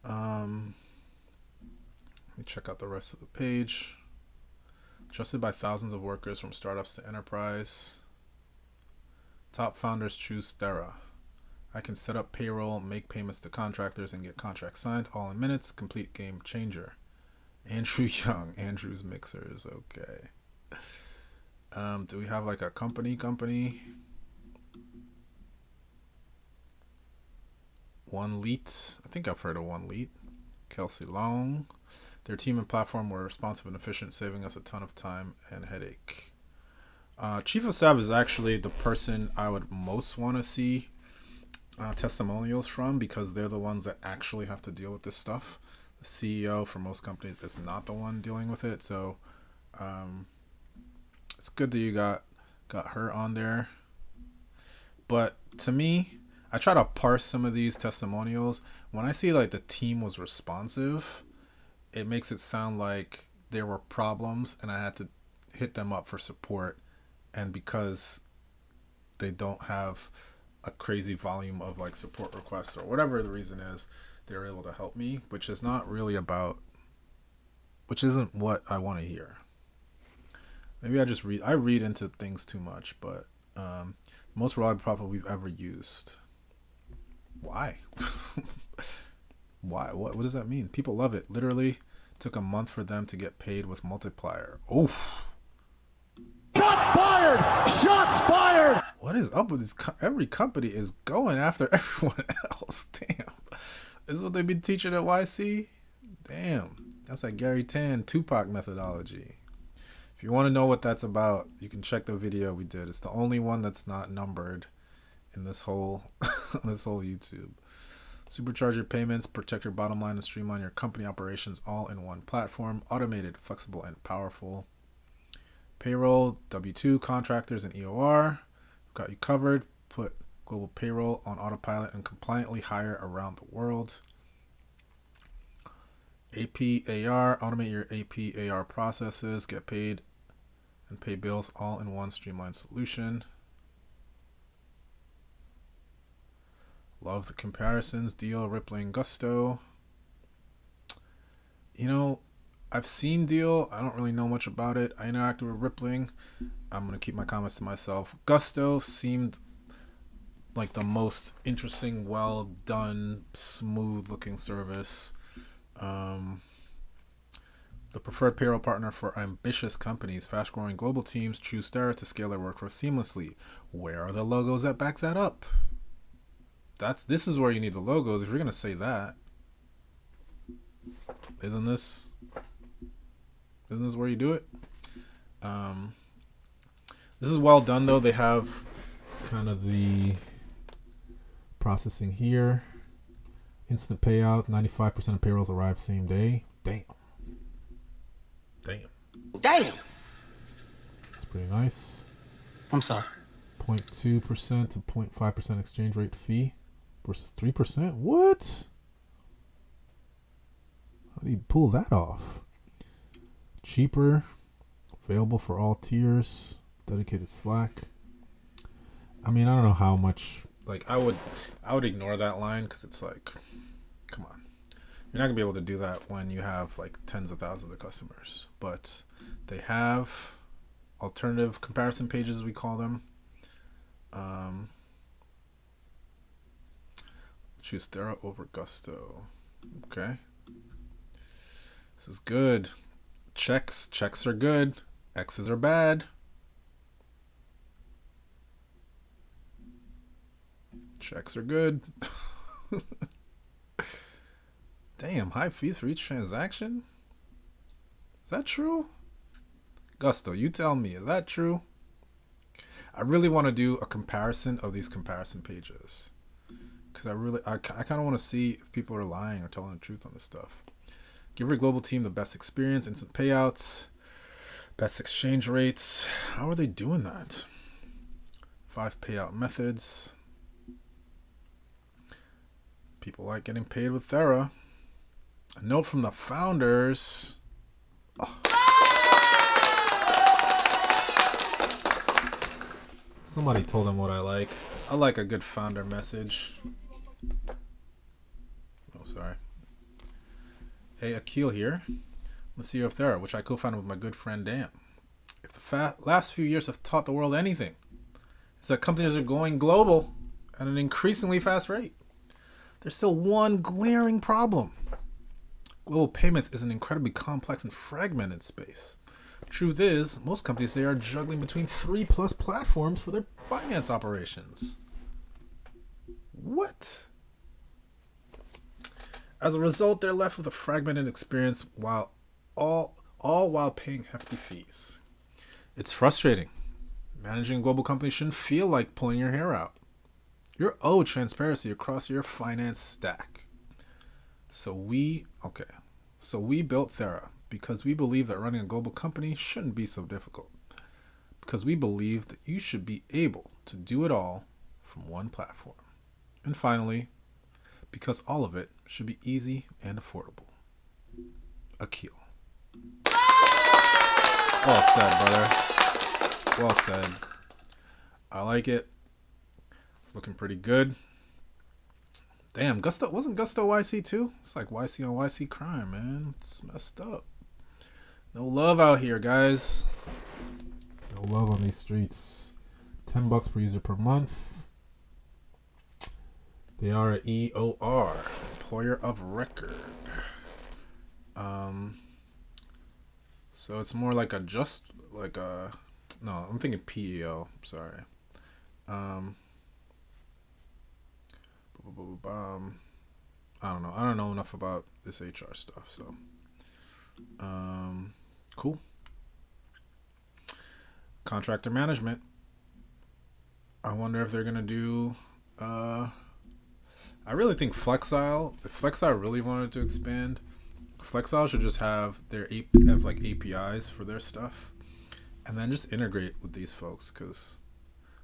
Let me check out the rest of the page. Trusted by thousands of workers from startups to enterprise. Top founders choose Thera. I can set up payroll, make payments to contractors, and get contracts signed all in minutes. Complete game changer. Andrew Young. Andrew's Mixers. Okay. Do we have like a company? One Leet. I think I've heard of One Leet. Kelsey Long. Their team and platform were responsive and efficient, saving us a ton of time and headache. Chief of Staff is actually the person I would most want to see testimonials from, because they're the ones that actually have to deal with this stuff. The CEO for most companies is not the one dealing with it, so it's good that you got her on there. But to me, I try to parse some of these testimonials. When I see like the team was responsive, it makes it sound like there were problems and I had to hit them up for support, and because they don't have a crazy volume of like support requests or whatever the reason is, they're able to help me, which is not really about, which isn't what I want to hear. Maybe I read into things too much, but most reliable profit we've ever used. Why? Why? What does that mean? People love it. Literally took a month for them to get paid with multiplier. Oof. Shots fired! Shots fired! What is up with this? Every company is going after everyone else. Damn. This is what they've been teaching at YC? Damn. That's like Gary Tan, Tupac methodology. If you want to know what that's about, you can check the video we did. It's the only one that's not numbered in this whole YouTube. Supercharge your payments, protect your bottom line, and streamline your company operations all in one platform. Automated, flexible, and powerful. Payroll, W2, contractors, and EOR. We've got you covered. Put global payroll on autopilot and compliantly hire around the world. AP/AR, automate your AP/AR processes, get paid and pay bills all in one streamlined solution. Love the comparisons. Deal, Rippling, Gusto. You know, I've seen Deal. I don't really know much about it. I interacted with Rippling. I'm going to keep my comments to myself. Gusto seemed like the most interesting, well done, smooth looking service. The preferred payroll partner for ambitious companies, fast growing global teams choose Thera to scale their workforce seamlessly. Where are the logos that back that up? This is where you need the logos if you're gonna say that. Isn't this where you do it? This is well done though. They have kind of the processing here. Instant payout, 95% of payrolls arrive same day. Damn. That's pretty nice. I'm sorry. 0.2% to 0.5% exchange rate fee versus 3%. What? How do you pull that off? Cheaper, available for all tiers, dedicated Slack. I mean, I don't know how much. Like, I would ignore that line because it's like, come on, you're not gonna be able to do that when you have like tens of thousands of customers. But they have alternative comparison pages, we call them. Choose Thera over Gusto. Okay, this is good. Checks are good. X's are bad. Checks are good. Damn, high fees for each transaction? Is that true? Gusto, you tell me, is that true? I really want to do a comparison of these comparison pages. Because I kind of want to see if people are lying or telling the truth on this stuff. Give your global team the best experience, instant payouts, best exchange rates. How are they doing that? 5 payout methods. People like getting paid with Thera. A note from the founders. Oh. Somebody told them what I like. I like a good founder message. Oh, sorry. Hey, Akil here. I'm the CEO of Thera, which I co-founded with my good friend Dan. If the last few years have taught the world anything, it's that companies are going global at an increasingly fast rate. There's still one glaring problem. Global payments is an incredibly complex and fragmented space. Truth is, most companies today are juggling between 3+ platforms for their finance operations. What? As a result, they're left with a fragmented experience while all while paying hefty fees. It's frustrating. Managing a global company shouldn't feel like pulling your hair out. You're owed transparency across your finance stack. So we built Thera because we believe that running a global company shouldn't be so difficult. Because we believe that you should be able to do it all from one platform. And finally, because all of it should be easy and affordable. Akil. Well said, brother. Well said. I like it. It's looking pretty good. Damn, wasn't Gusto YC too? It's like YC on YC crime, man. It's messed up. No love out here, guys. No love on these streets. $10 per user per month. They are an EOR, employer of record. So it's more like I'm thinking PEO. Sorry. I don't know enough about this HR stuff, so cool. Contractor management. I wonder if they're gonna do I really think Flexile, if Flexile really wanted to expand, Flexile should just have like APIs for their stuff and then just integrate with these folks, because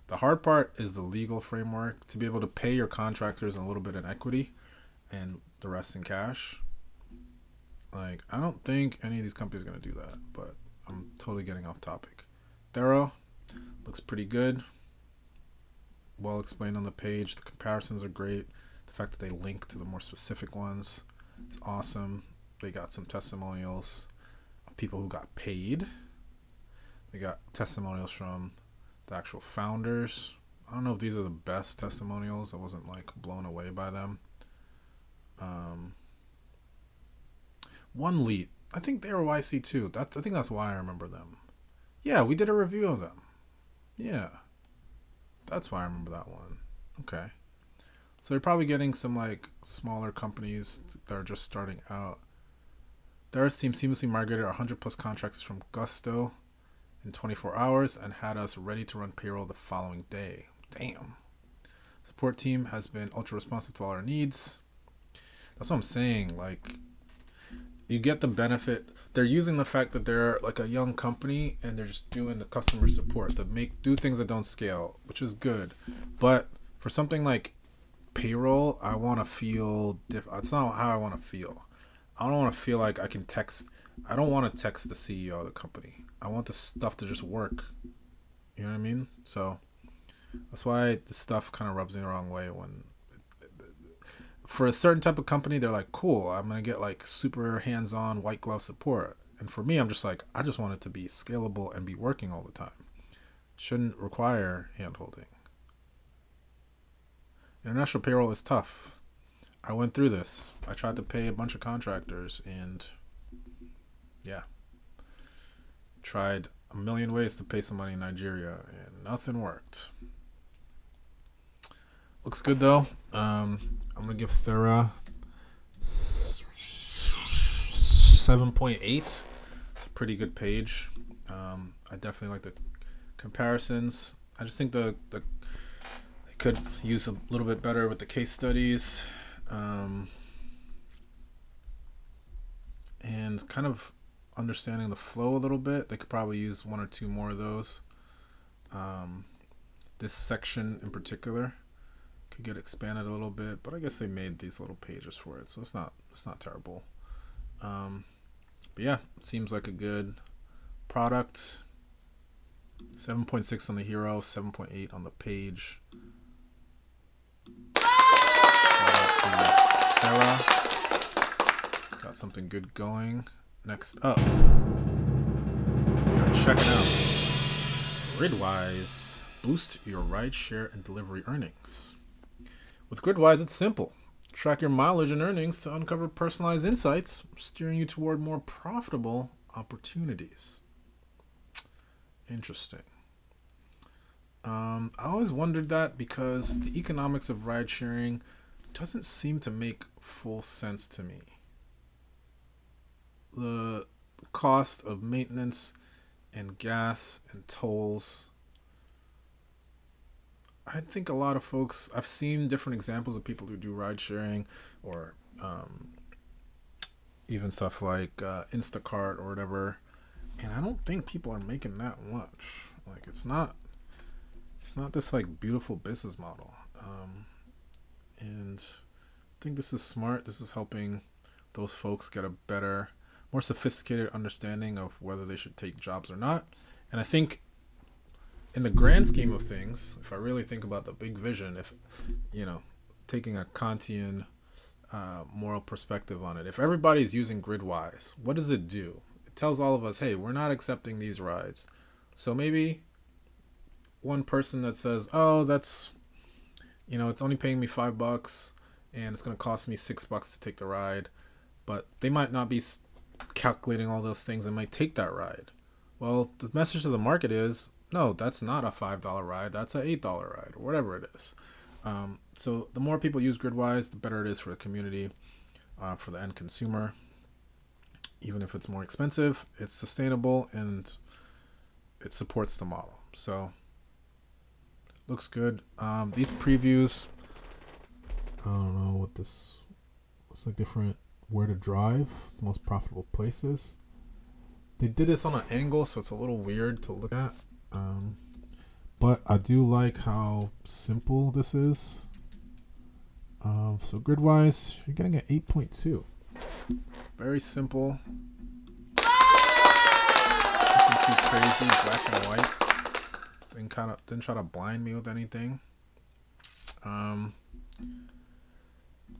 the hard part is the legal framework to be able to pay your contractors a little bit in equity and the rest in cash. Like, I don't think any of these companies are going to do that, but I'm totally getting off topic. Thera looks pretty good. Well explained on the page. The comparisons are great. The fact that they link to the more specific ones is awesome. They got some testimonials of people who got paid. They got testimonials from the actual founders. I don't know if these are the best testimonials. I wasn't like blown away by them. One lead. I think they were YC too. I think that's why I remember them. Yeah, we did a review of them. Yeah. That's why I remember that one. Okay. So they're probably getting some like smaller companies that are just starting out. Thera's team seamlessly migrated 100+ contractors from Gusto in 24 hours and had us ready to run payroll the following day. Damn. Support team has been ultra responsive to all our needs. That's what I'm saying. Like, you get the benefit. They're using the fact that they're like a young company and they're just doing the customer support that do things that don't scale, which is good. But for something like payroll, I want to feel different. That's not how I want to feel. I don't want to feel like I can text. I don't want to text the CEO of the company. I want the stuff to just work. You know what I mean? So that's why this stuff kind of rubs me the wrong way when for a certain type of company, they're like, cool, I'm going to get like super hands-on white glove support. And for me, I'm just like, I just want it to be scalable and be working all the time. Shouldn't require hand-holding. International payroll is tough. I went through this. I tried to pay a bunch of contractors and yeah. Tried a million ways to pay somebody in Nigeria and nothing worked. Looks good though. I'm gonna give Thera 7.8. It's a pretty good page. I definitely like the comparisons. I just think they could use a little bit better with the case studies, and kind of understanding the flow a little bit. They could probably use one or two more of those. This section in particular could get expanded a little bit, but I guess they made these little pages for it, so it's not terrible. But yeah, it seems like a good product. 7.6 on the hero, 7.8 on the page. Thera. Got something good going. Next up, we are checking out Gridwise. Boost your rideshare and delivery earnings. With Gridwise, it's simple. Track your mileage and earnings to uncover personalized insights, steering you toward more profitable opportunities. Interesting. I always wondered that because the economics of ride sharing doesn't seem to make full sense to me. The cost of maintenance and gas and tolls. I think a lot of folks, I've seen different examples of people who do ride sharing or even stuff like Instacart or whatever, and I don't think people are making that much. Like it's not this like beautiful business model, and I think this is smart. This is helping those folks get a better, more sophisticated understanding of whether they should take jobs or not. And I think in the grand scheme of things, if I really think about the big vision, if, taking a Kantian moral perspective on it, if everybody's using Gridwise, what does it do? It tells all of us, hey, we're not accepting these rides. So maybe one person that says, oh, that's, it's only paying me $5 and it's going to cost me $6 to take the ride, but they might not be calculating all those things and might take that ride. Well, the message to the market is, no, that's not a $5 ride. That's an $8 ride or whatever it is. So the more people use Gridwise, the better it is for the community, for the end consumer. Even if it's more expensive, it's sustainable and it supports the model. So looks good. These previews, I don't know what this looks like. Different where to drive, the most profitable places. They did this on an angle, so it's a little weird to look at. But I do like how simple this is. So Gridwise, you're getting an 8.2. Very simple. Nothing too crazy, black and white. Didn't try to blind me with anything.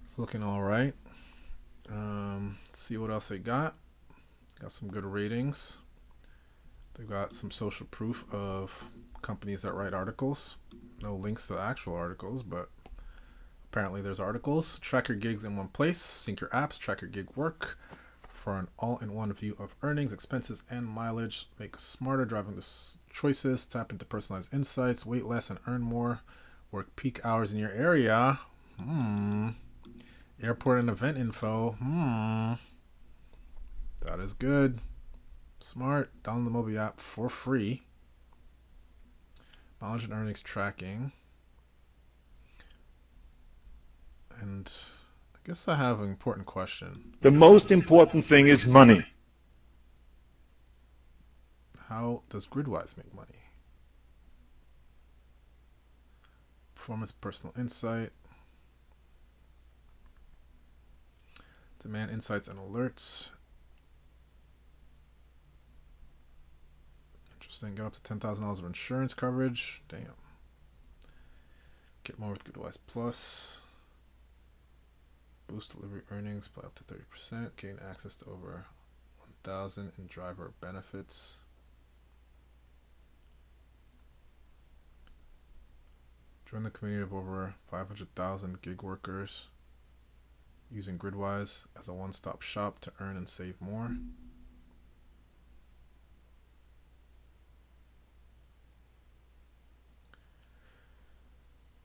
It's looking all right. Let's see what else they got. Got some good ratings. They've got some social proof of companies that write articles. No links to the actual articles, but apparently there's articles. Track your gigs in one place. Sync your apps. Track your gig work for an all-in-one view of earnings, expenses, and mileage. Make smarter driving choices. Tap into personalized insights. Wait less and earn more. Work peak hours in your area. Airport and event info. That is good. Smart. Download the mobile app for free. Mileage and earnings tracking. And I guess I have an important question. The most important thing is money. How does Gridwise make money? Performance, personal insight. Demand insights and alerts. Interesting. Get up to $10,000 of insurance coverage. Damn. Get more with Gridwise Plus. Boost delivery earnings by up to 30%. Gain access to over 1,000 in driver benefits. Join the community of over 500,000 gig workers using Gridwise as a one-stop shop to earn and save more.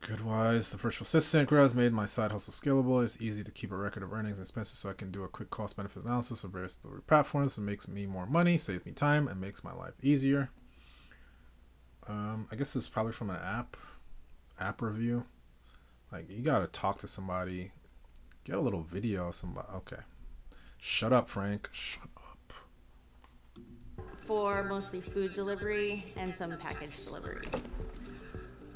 Gridwise, the virtual assistant. Gridwise made my side hustle scalable. It's easy to keep a record of earnings and expenses so I can do a quick cost-benefit analysis of various delivery platforms. It makes me more money, saves me time, and makes my life easier. I guess this is probably from an app review. Like, you gotta talk to somebody, get a little video of somebody. Okay. Shut up, Frank. Shut up. For mostly food delivery and some package delivery.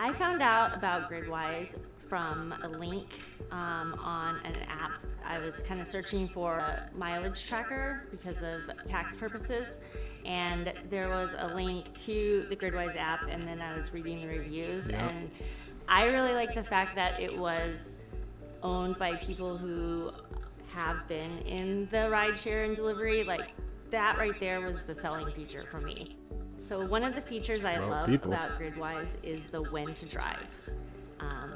I found out about Gridwise from a link on an app. I was kind of searching for a mileage tracker because of tax purposes, and there was a link to the Gridwise app, and then I was reading the reviews, and I really like the fact that it was owned by people who have been in the rideshare and delivery. Like, that right there was the selling feature for me. So one of the features I love about Gridwise is the when to drive.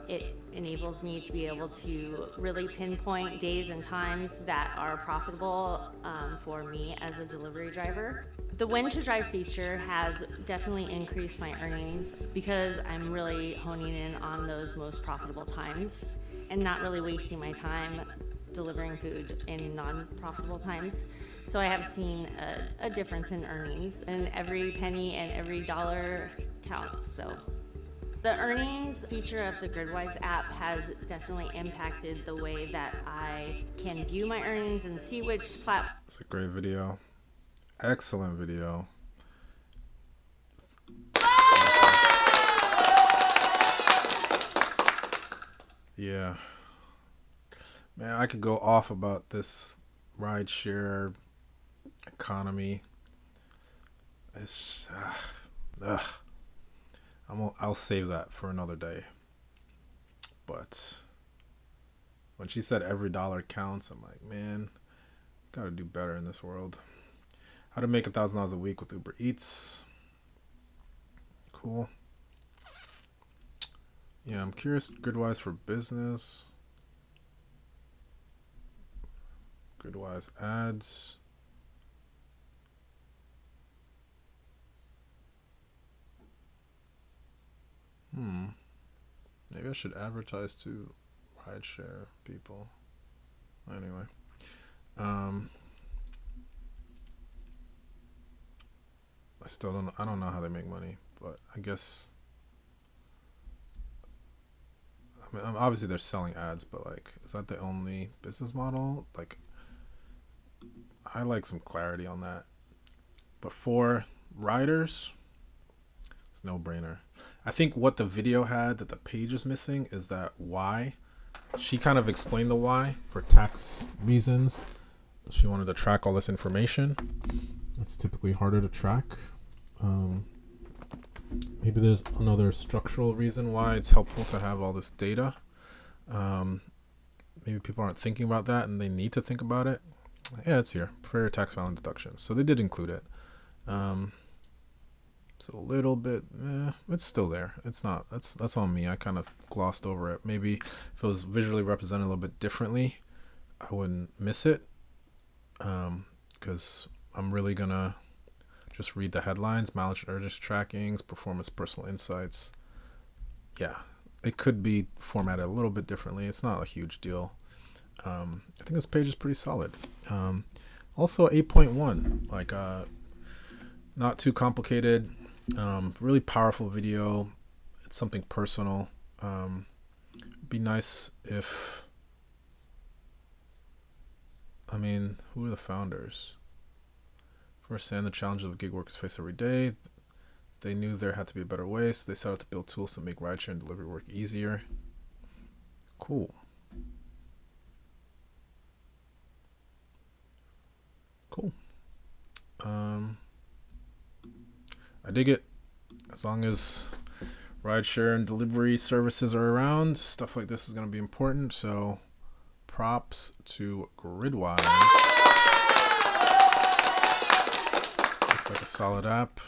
It enables me to be able to really pinpoint days and times that are profitable for me as a delivery driver. The when to drive feature has definitely increased my earnings because I'm really honing in on those most profitable times and not really wasting my time delivering food in non-profitable times. So I have seen a difference in earnings, and every penny and every dollar counts. So the earnings feature of the Gridwise app has definitely impacted the way that I can view my earnings and see which platform. It's a great video. Excellent video. Yeah. Man, I could go off about this rideshare economy. It's I'll save that for another day. But when she said every dollar counts, I'm like, man, gotta do better in this world. How to make $1,000 a week with Uber Eats. Cool. Yeah, I'm curious. Gridwise for business. Gridwise ads. Maybe I should advertise to rideshare people. Anyway. I don't know how they make money, but I guess, I mean, obviously they're selling ads, but like, is that the only business model? Like, I like some clarity on that. But for riders, it's no brainer. I think what the video had that the page is missing is that why. She kind of explained the why for tax reasons. She wanted to track all this information. It's typically harder to track. Maybe there's another structural reason why it's helpful to have all this data. Maybe people aren't thinking about that and they need to think about it. Yeah, it's here. Fair tax filing deductions. So they did include it. It's a little bit, it's still there. It's not, that's on me. I kind of glossed over it. Maybe if it was visually represented a little bit differently, I wouldn't miss it. Because I'm really gonna just read the headlines, mileage and urges trackings, performance, personal insights. Yeah, it could be formatted a little bit differently. It's not a huge deal. I think this page is pretty solid. Also 8.1, like not too complicated, really powerful video. It's something personal. It'd be nice if, I mean, who are the founders? Understand the challenges of gig workers face every day. They knew there had to be a better way, so they set out to build tools to make rideshare and delivery work easier. Cool. Cool. I dig it. As long as rideshare and delivery services are around, stuff like this is going to be important. So props to Gridwise. Looks like a solid app.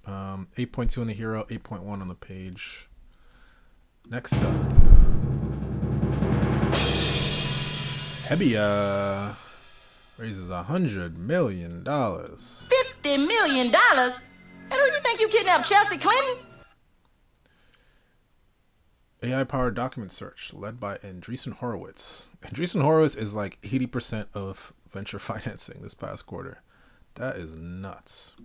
8.2 on the hero, 8.1 on the page. Next up, Hebbia raises $100 million. $50 million? And who you think you kidnapped, Chelsea Clinton? AI-powered document search led by Andreessen Horowitz. Andreessen Horowitz is like 80% of venture financing this past quarter. That is nuts.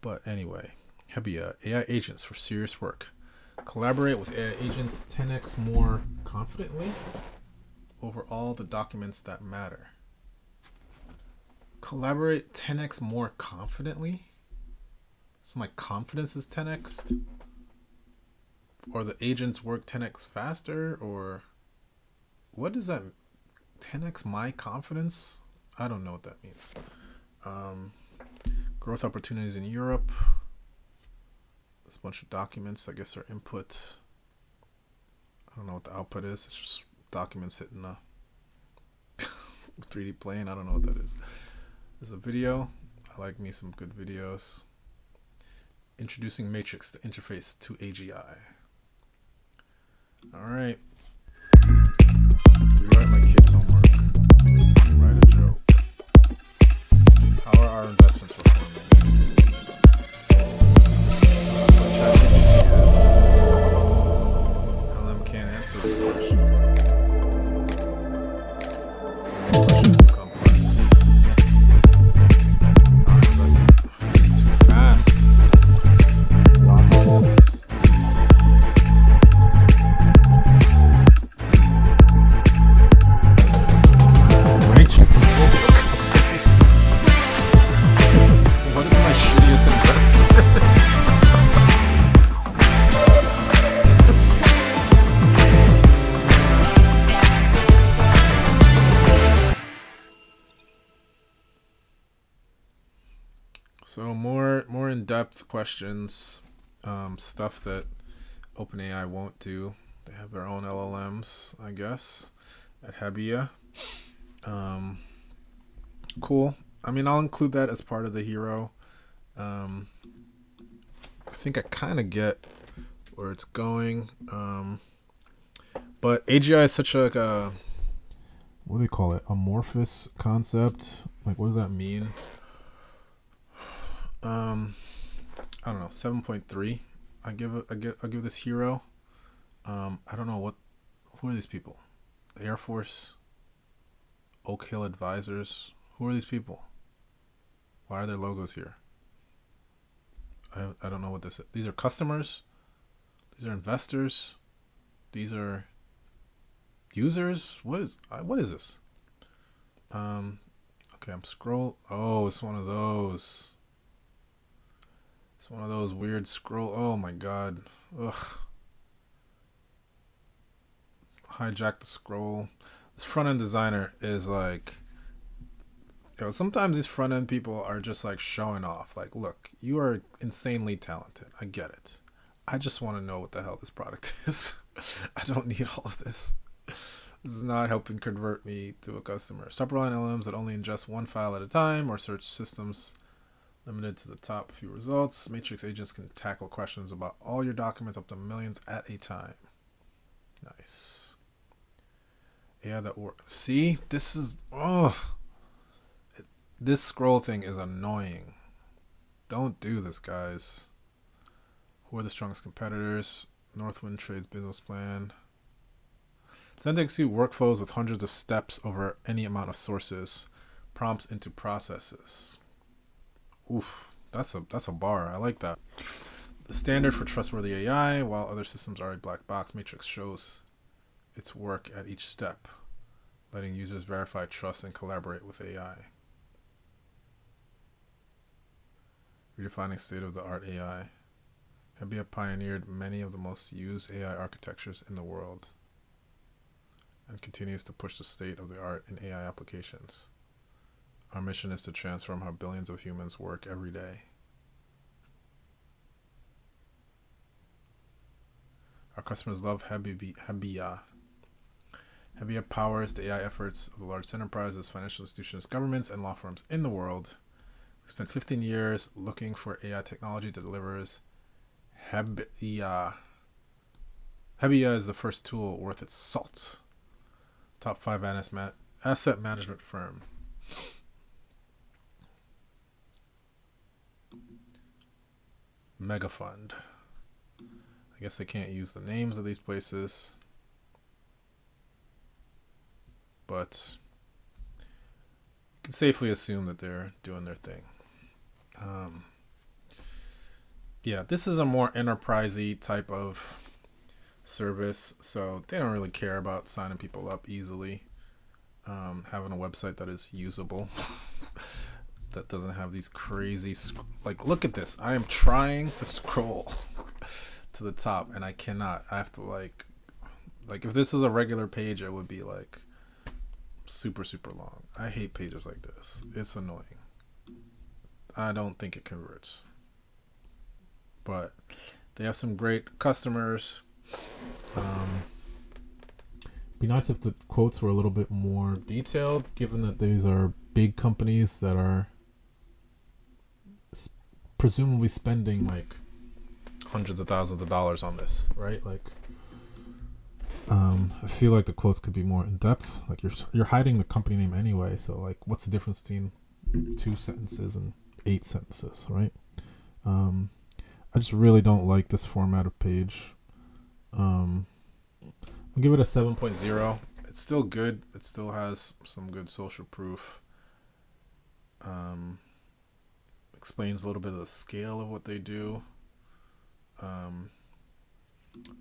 But anyway, Hebbia, AI agents for serious work. Collaborate with AI agents 10x more confidently over all the documents that matter. Collaborate 10x more confidently? So my confidence is 10x? Or the agents work 10x faster? Or what does that 10x my confidence? I don't know what that means. Growth opportunities in Europe. There's a bunch of documents. I guess are input. I don't know what the output is. It's just documents hitting a 3D plane. I don't know what that is. There's a video. I like me some good videos. Introducing Matrix, the interface to AGI. All right. Rewrite my kids' homework. Write a joke. How are our investments performing? LM can't answer this question. The question is too complex. It's too fast. Documents. What is my shittiest investment? So more in-depth questions, stuff that OpenAI won't do. They have their own LLMs, I guess, at Hebbia. Cool. I mean, I'll include that as part of the hero. I think I kind of get where it's going. But AGI is such like a, what do they call it? Amorphous concept. Like, what does that mean? I don't know. 7.3. I'll give this hero. I don't know who are these people? The Air Force, Oak Hill Advisors. Who are these people? Why are their logos here? I don't know what this is. These are customers. These are investors. These are users. What is this? Okay, I'm scroll. Oh, it's one of those. It's one of those weird scroll. Oh my god. Ugh. Hijack the scroll. This front end designer is like, sometimes these front end people are just like showing off. Like, look, you are insanely talented. I get it. I just want to know what the hell this product is. I don't need all of this. This is not helping convert me to a customer. Superline LMs that only ingest one file at a time, or search systems limited to the top few results. Matrix agents can tackle questions about all your documents up to millions at a time. Nice. Yeah, that works. See, this is this scroll thing is annoying. Don't do this, guys. Who are the strongest competitors? Northwind Trades business plan. Syntax workflows with hundreds of steps over any amount of sources. Prompts into processes. Oof, that's a bar. I like that. The standard for trustworthy AI, while other systems are a black box, Matrix shows its work at each step, letting users verify, trust, and collaborate with AI. Redefining state-of-the-art AI. Hebbia pioneered many of the most used AI architectures in the world and continues to push the state-of-the-art in AI applications. Our mission is to transform how billions of humans work every day. Our customers love Hebbia. Hebbia powers the AI efforts of the largest enterprises, financial institutions, governments, and law firms in the world. We spent 15 years looking for AI technology that delivers Hebbia. Hebbia is the first tool worth its salt. Top 5 asset management firm. Mega fund. I guess they can't use the names of these places, but you can safely assume that they're doing their thing. Yeah, this is a more enterprisey type of service, so they don't really care about signing people up easily. Having a website that is usable, that doesn't have these crazy like, look at this. I am trying to scroll to the top and I cannot. I have to like if this was a regular page, it would be like super long. I hate pages like this. It's annoying. I don't think it converts, but they have some great customers. Be nice if the quotes were a little bit more detailed, given that these are big companies that are presumably spending like hundreds of thousands of dollars on this, right? Like, I feel like the quotes could be more in depth. Like you're hiding the company name anyway, so like, what's the difference between 2 sentences and 8 sentences, right? I just really don't like this format of page. I'll give it a 7.0. It's still good. It still has some good social proof. Explains a little bit of the scale of what they do.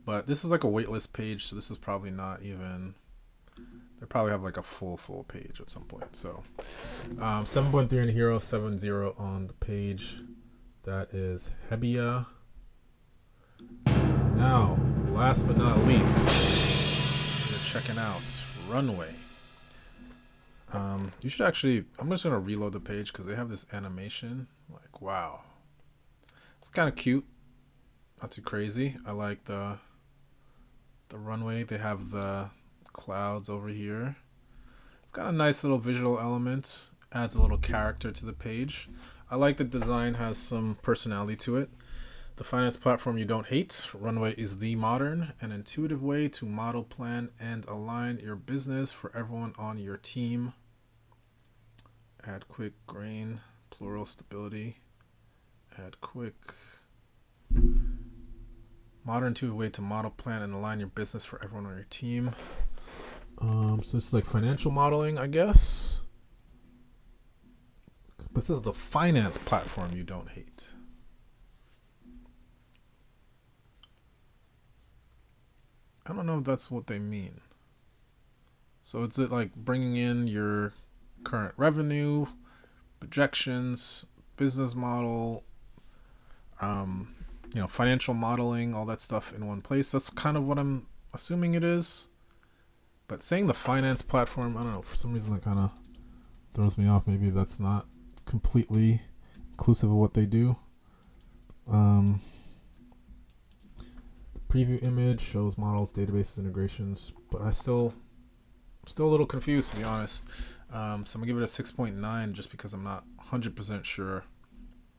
But this is like a waitlist page, so this is probably not even... They probably have like a full page at some point. So 7.3 on the hero, 7.0 on the page. That is Hebbia. And now, last but not least, we're checking out Runway. You should actually... I'm just going to reload the page because they have this animation. Like, wow. It's kind of cute. Not too crazy. I like the runway. They have the clouds over here. It's got a nice little visual element. Adds a little character to the page. I like the design, has some personality to it. The finance platform you don't hate. Runway is the modern and intuitive way to model, plan, and align your business for everyone on your team. Add quick grain, plural stability. Add quick. Modern intuitive way to model, plan, and align your business for everyone on your team. So this is like financial modeling, I guess. But this is the finance platform you don't hate. I don't know if that's what they mean. So it's like bringing in your current revenue, projections, business model, financial modeling, all that stuff in one place. That's kind of what I'm assuming it is. But saying the finance platform, I don't know, for some reason that kind of throws me off. Maybe that's not completely inclusive of what they do. The preview image shows models, databases, integrations, but I still a little confused, to be honest. So I'm gonna give it a 6.9 just because I'm not 100% sure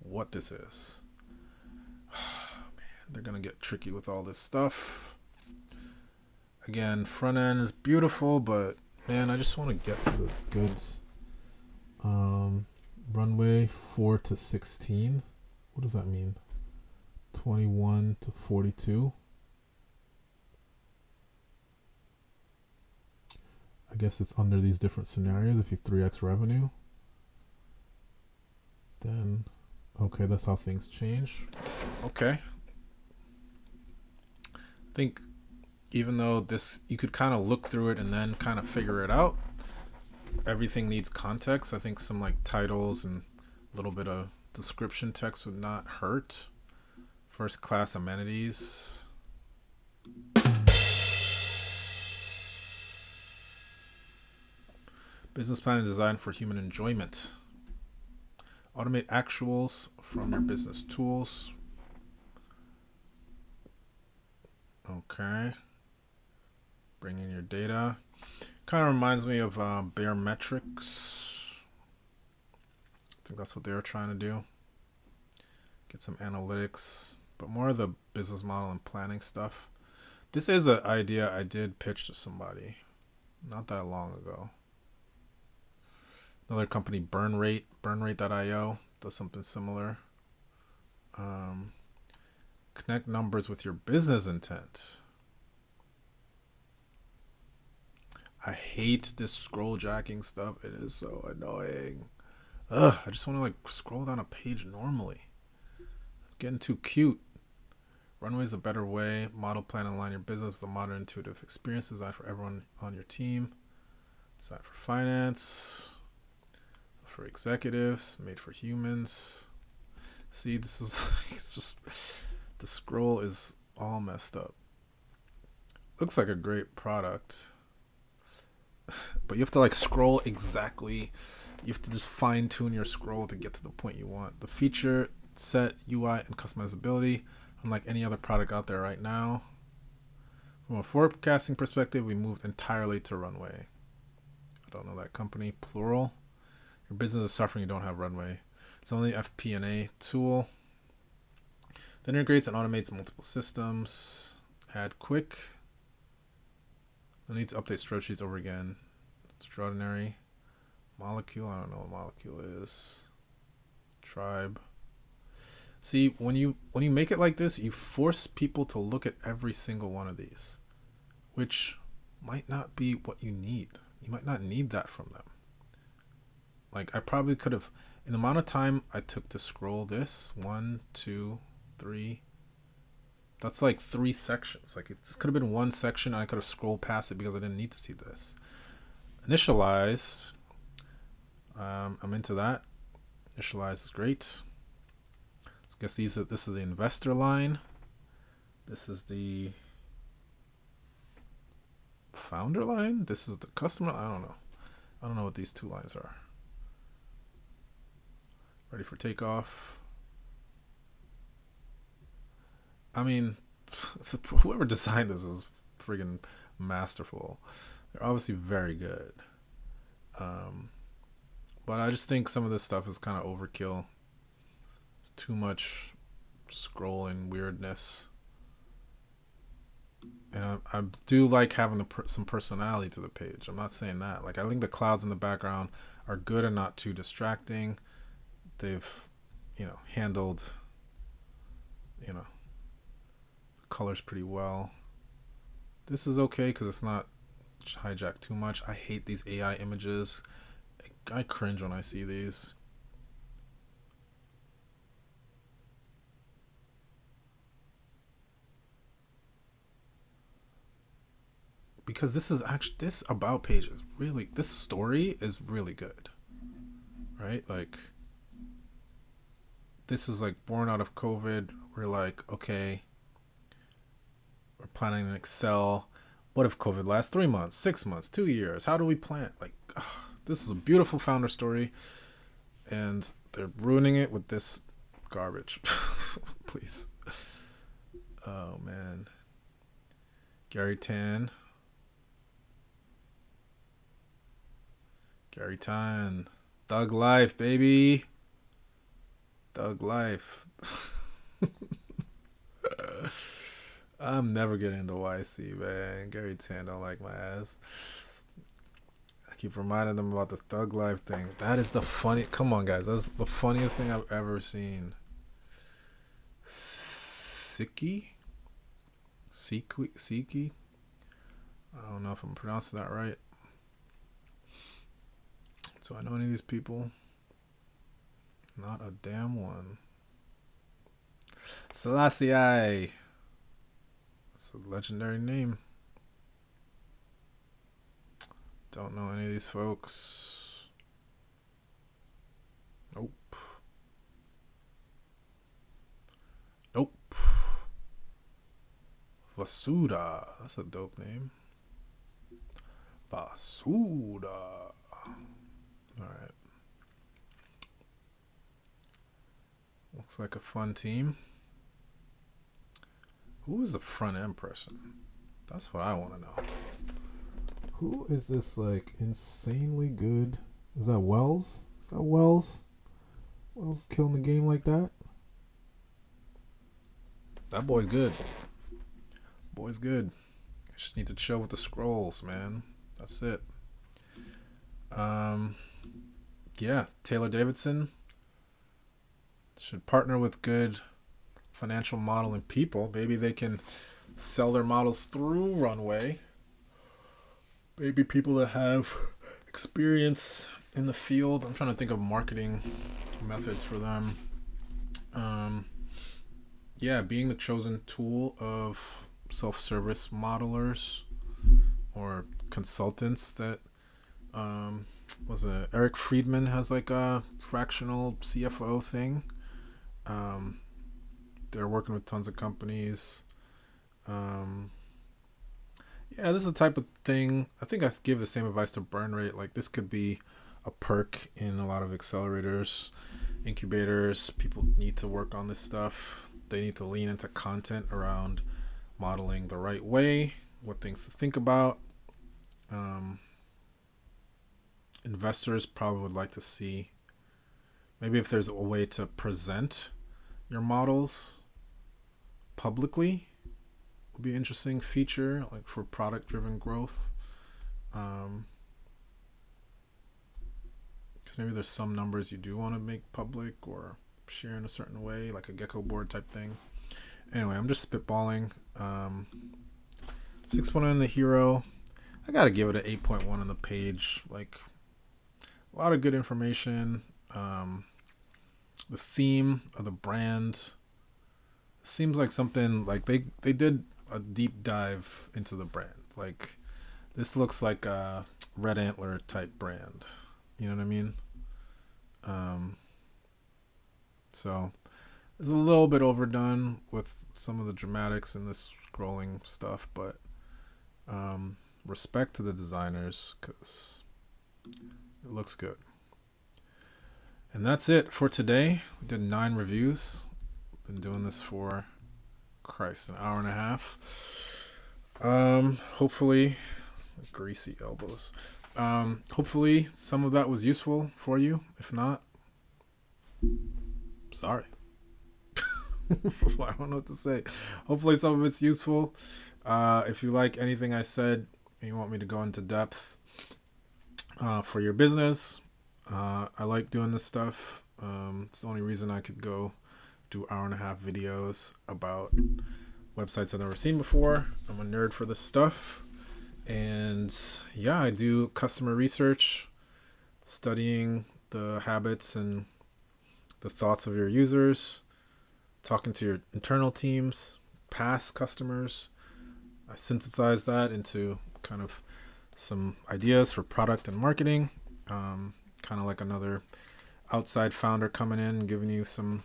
what this is. Man, they're gonna get tricky with all this stuff. Again, front end is beautiful, but man, I just want to get to the goods. Runway 4 to 16. What does that mean? 21 to 42. I guess it's under these different scenarios. If you 3x revenue, then okay, that's how things change. Okay. I think even though this, you could kind of look through it and then kind of figure it out, everything needs context. I think some like titles and a little bit of description text would not hurt. First class amenities. Business plan is designed for human enjoyment. Automate actuals from your business tools. Okay. Bring in your data. Kind of reminds me of Baremetrics. I think that's what they were trying to do. Get some analytics, but more of the business model and planning stuff. This is an idea I did pitch to somebody not that long ago. Another company, Burnrate.io, does something similar. Connect numbers with your business intent. I hate this scroll jacking stuff. It is so annoying. Ugh, I just want to like scroll down a page normally. It's getting too cute. Runway is a better way. Model plan and align your business with a modern intuitive experience designed for everyone on your team. Designed for finance. For executives. Made for humans. See, this is it's just the scroll is all messed up. Looks like a great product. But you have to like scroll exactly. You have to just fine tune your scroll to get to the point you want. The feature set, UI, and customizability, unlike any other product out there right now. From a forecasting perspective, we moved entirely to Runway. I don't know that company. Plural. Your business is suffering. You don't have Runway. It's only FP&A tool that integrates and automates multiple systems. Add quick. I need to update spreadsheets over again. Extraordinary. Molecule. I don't know what molecule is. Tribe. See, when you make it like this, you force people to look at every single one of these, which might not be what you need. You might not need that from them. Like, I probably could have, in the amount of time I took to scroll this, 1, 2, 3, that's like 3 sections. Like, this could have been one section and I could have scrolled past it because I didn't need to see this. Initialized, I'm into that. Initialize is great. I guess this is the investor line. This is the founder line. This is the customer. I don't know what these two lines are. Ready for takeoff. I mean, whoever designed this is friggin' masterful. They're obviously very good. But I just think some of this stuff is kind of overkill. It's too much scrolling weirdness. And I do like having some personality to the page. I'm not saying that. Like, I think the clouds in the background are good and not too distracting. They've, handled, the colors pretty well. This is okay because it's not hijacked too much. I hate these AI images. I cringe when I see these. Because this about page is really, this story is really good, right? Like, this is like born out of COVID. We're like, okay, we're planning in Excel. What if COVID lasts 3 months, 6 months, 2 years? How do we plan? Like, this is a beautiful founder story, and they're ruining it with this garbage. Please. Oh man. Gary Tan. Thug life, baby. Thug life. I'm never getting into YC, man. Gary Tan don't like my ass. I keep reminding them about the thug life thing. That is the funny. Come on, guys. That's the funniest thing I've ever seen. Siki? I don't know if I'm pronouncing that right. Do I know any of these people? Not a damn one. Selassie. It's a legendary name. Don't know any of these folks. Nope. Vasuda. That's a dope name. Vasuda. Alright. Looks like a fun team. Who is the front end person? That's what I want to know. Who is this, like, insanely good? Is that Wells? Wells killing the game like that? That boy's good. Boy's good. I just need to chill with the scrolls, man. That's it. Yeah, Taylor Davidson should partner with good financial modeling people. Maybe they can sell their models through Runway. Maybe people that have experience in the field. I'm trying to think of marketing methods for them. Yeah, being the chosen tool of self-service modelers or consultants that was it Eric Friedman has like a fractional CFO thing. They're working with tons of companies. Yeah, this is the type of thing. I think I give the same advice to burn rate. Like, this could be a perk in a lot of accelerators, incubators. People need to work on this stuff. They need to lean into content around modeling the right way, what things to think about. Investors probably would like to see maybe if there's a way to present your models publicly. Would be an interesting feature, like for product driven growth. Because maybe there's some numbers you do want to make public or share in a certain way, like a gecko board type thing. Anyway, I'm just spitballing. 6.0 in the hero. I gotta give it an 8.1 on the page. Like, a lot of good information. The theme of the brand seems like something like they did a deep dive into the brand. Like, this looks like a Red Antler type brand. You know what I mean? So it's a little bit overdone with some of the dramatics and this scrolling stuff, but respect to the designers because it looks good. And that's it for today. We did 9 reviews. Been doing this for, Christ, an hour and a half. Hopefully, greasy elbows. Hopefully some of that was useful for you. If not, sorry. I don't know what to say. Hopefully some of it's useful. If you like anything I said and you want me to go into depth for your business, I like doing this stuff. It's the only reason I could go do hour-and-a-half videos about websites I've never seen before. I'm a nerd for this stuff. And yeah, I do customer research, studying the habits and the thoughts of your users, talking to your internal teams, past customers. I synthesize that into kind of some ideas for product and marketing. Kind of like another outside founder coming in and giving you some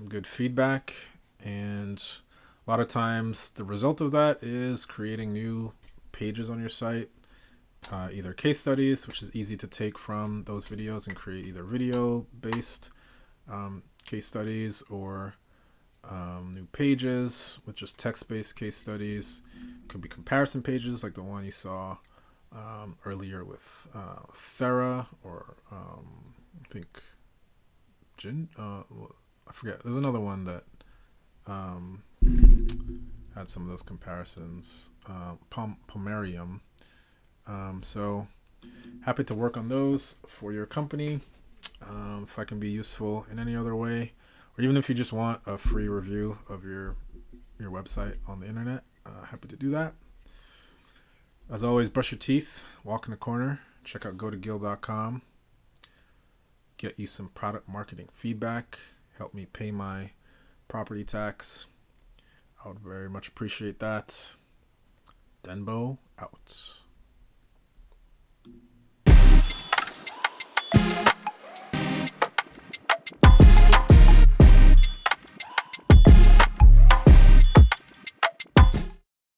good feedback. And a lot of times the result of that is creating new pages on your site, either case studies, which is easy to take from those videos and create either video based case studies or new pages with just text based case studies. Could be comparison pages like the one you saw earlier with Thera, or I think I forget. There's another one that had some of those comparisons. Pomerium. So happy to work on those for your company. If I can be useful in any other way, or even if you just want a free review of your website on the internet, happy to do that. As always, brush your teeth, walk in the corner, check out gotoguild.com, get you some product marketing feedback, help me pay my property tax. I would very much appreciate that. Denbo out.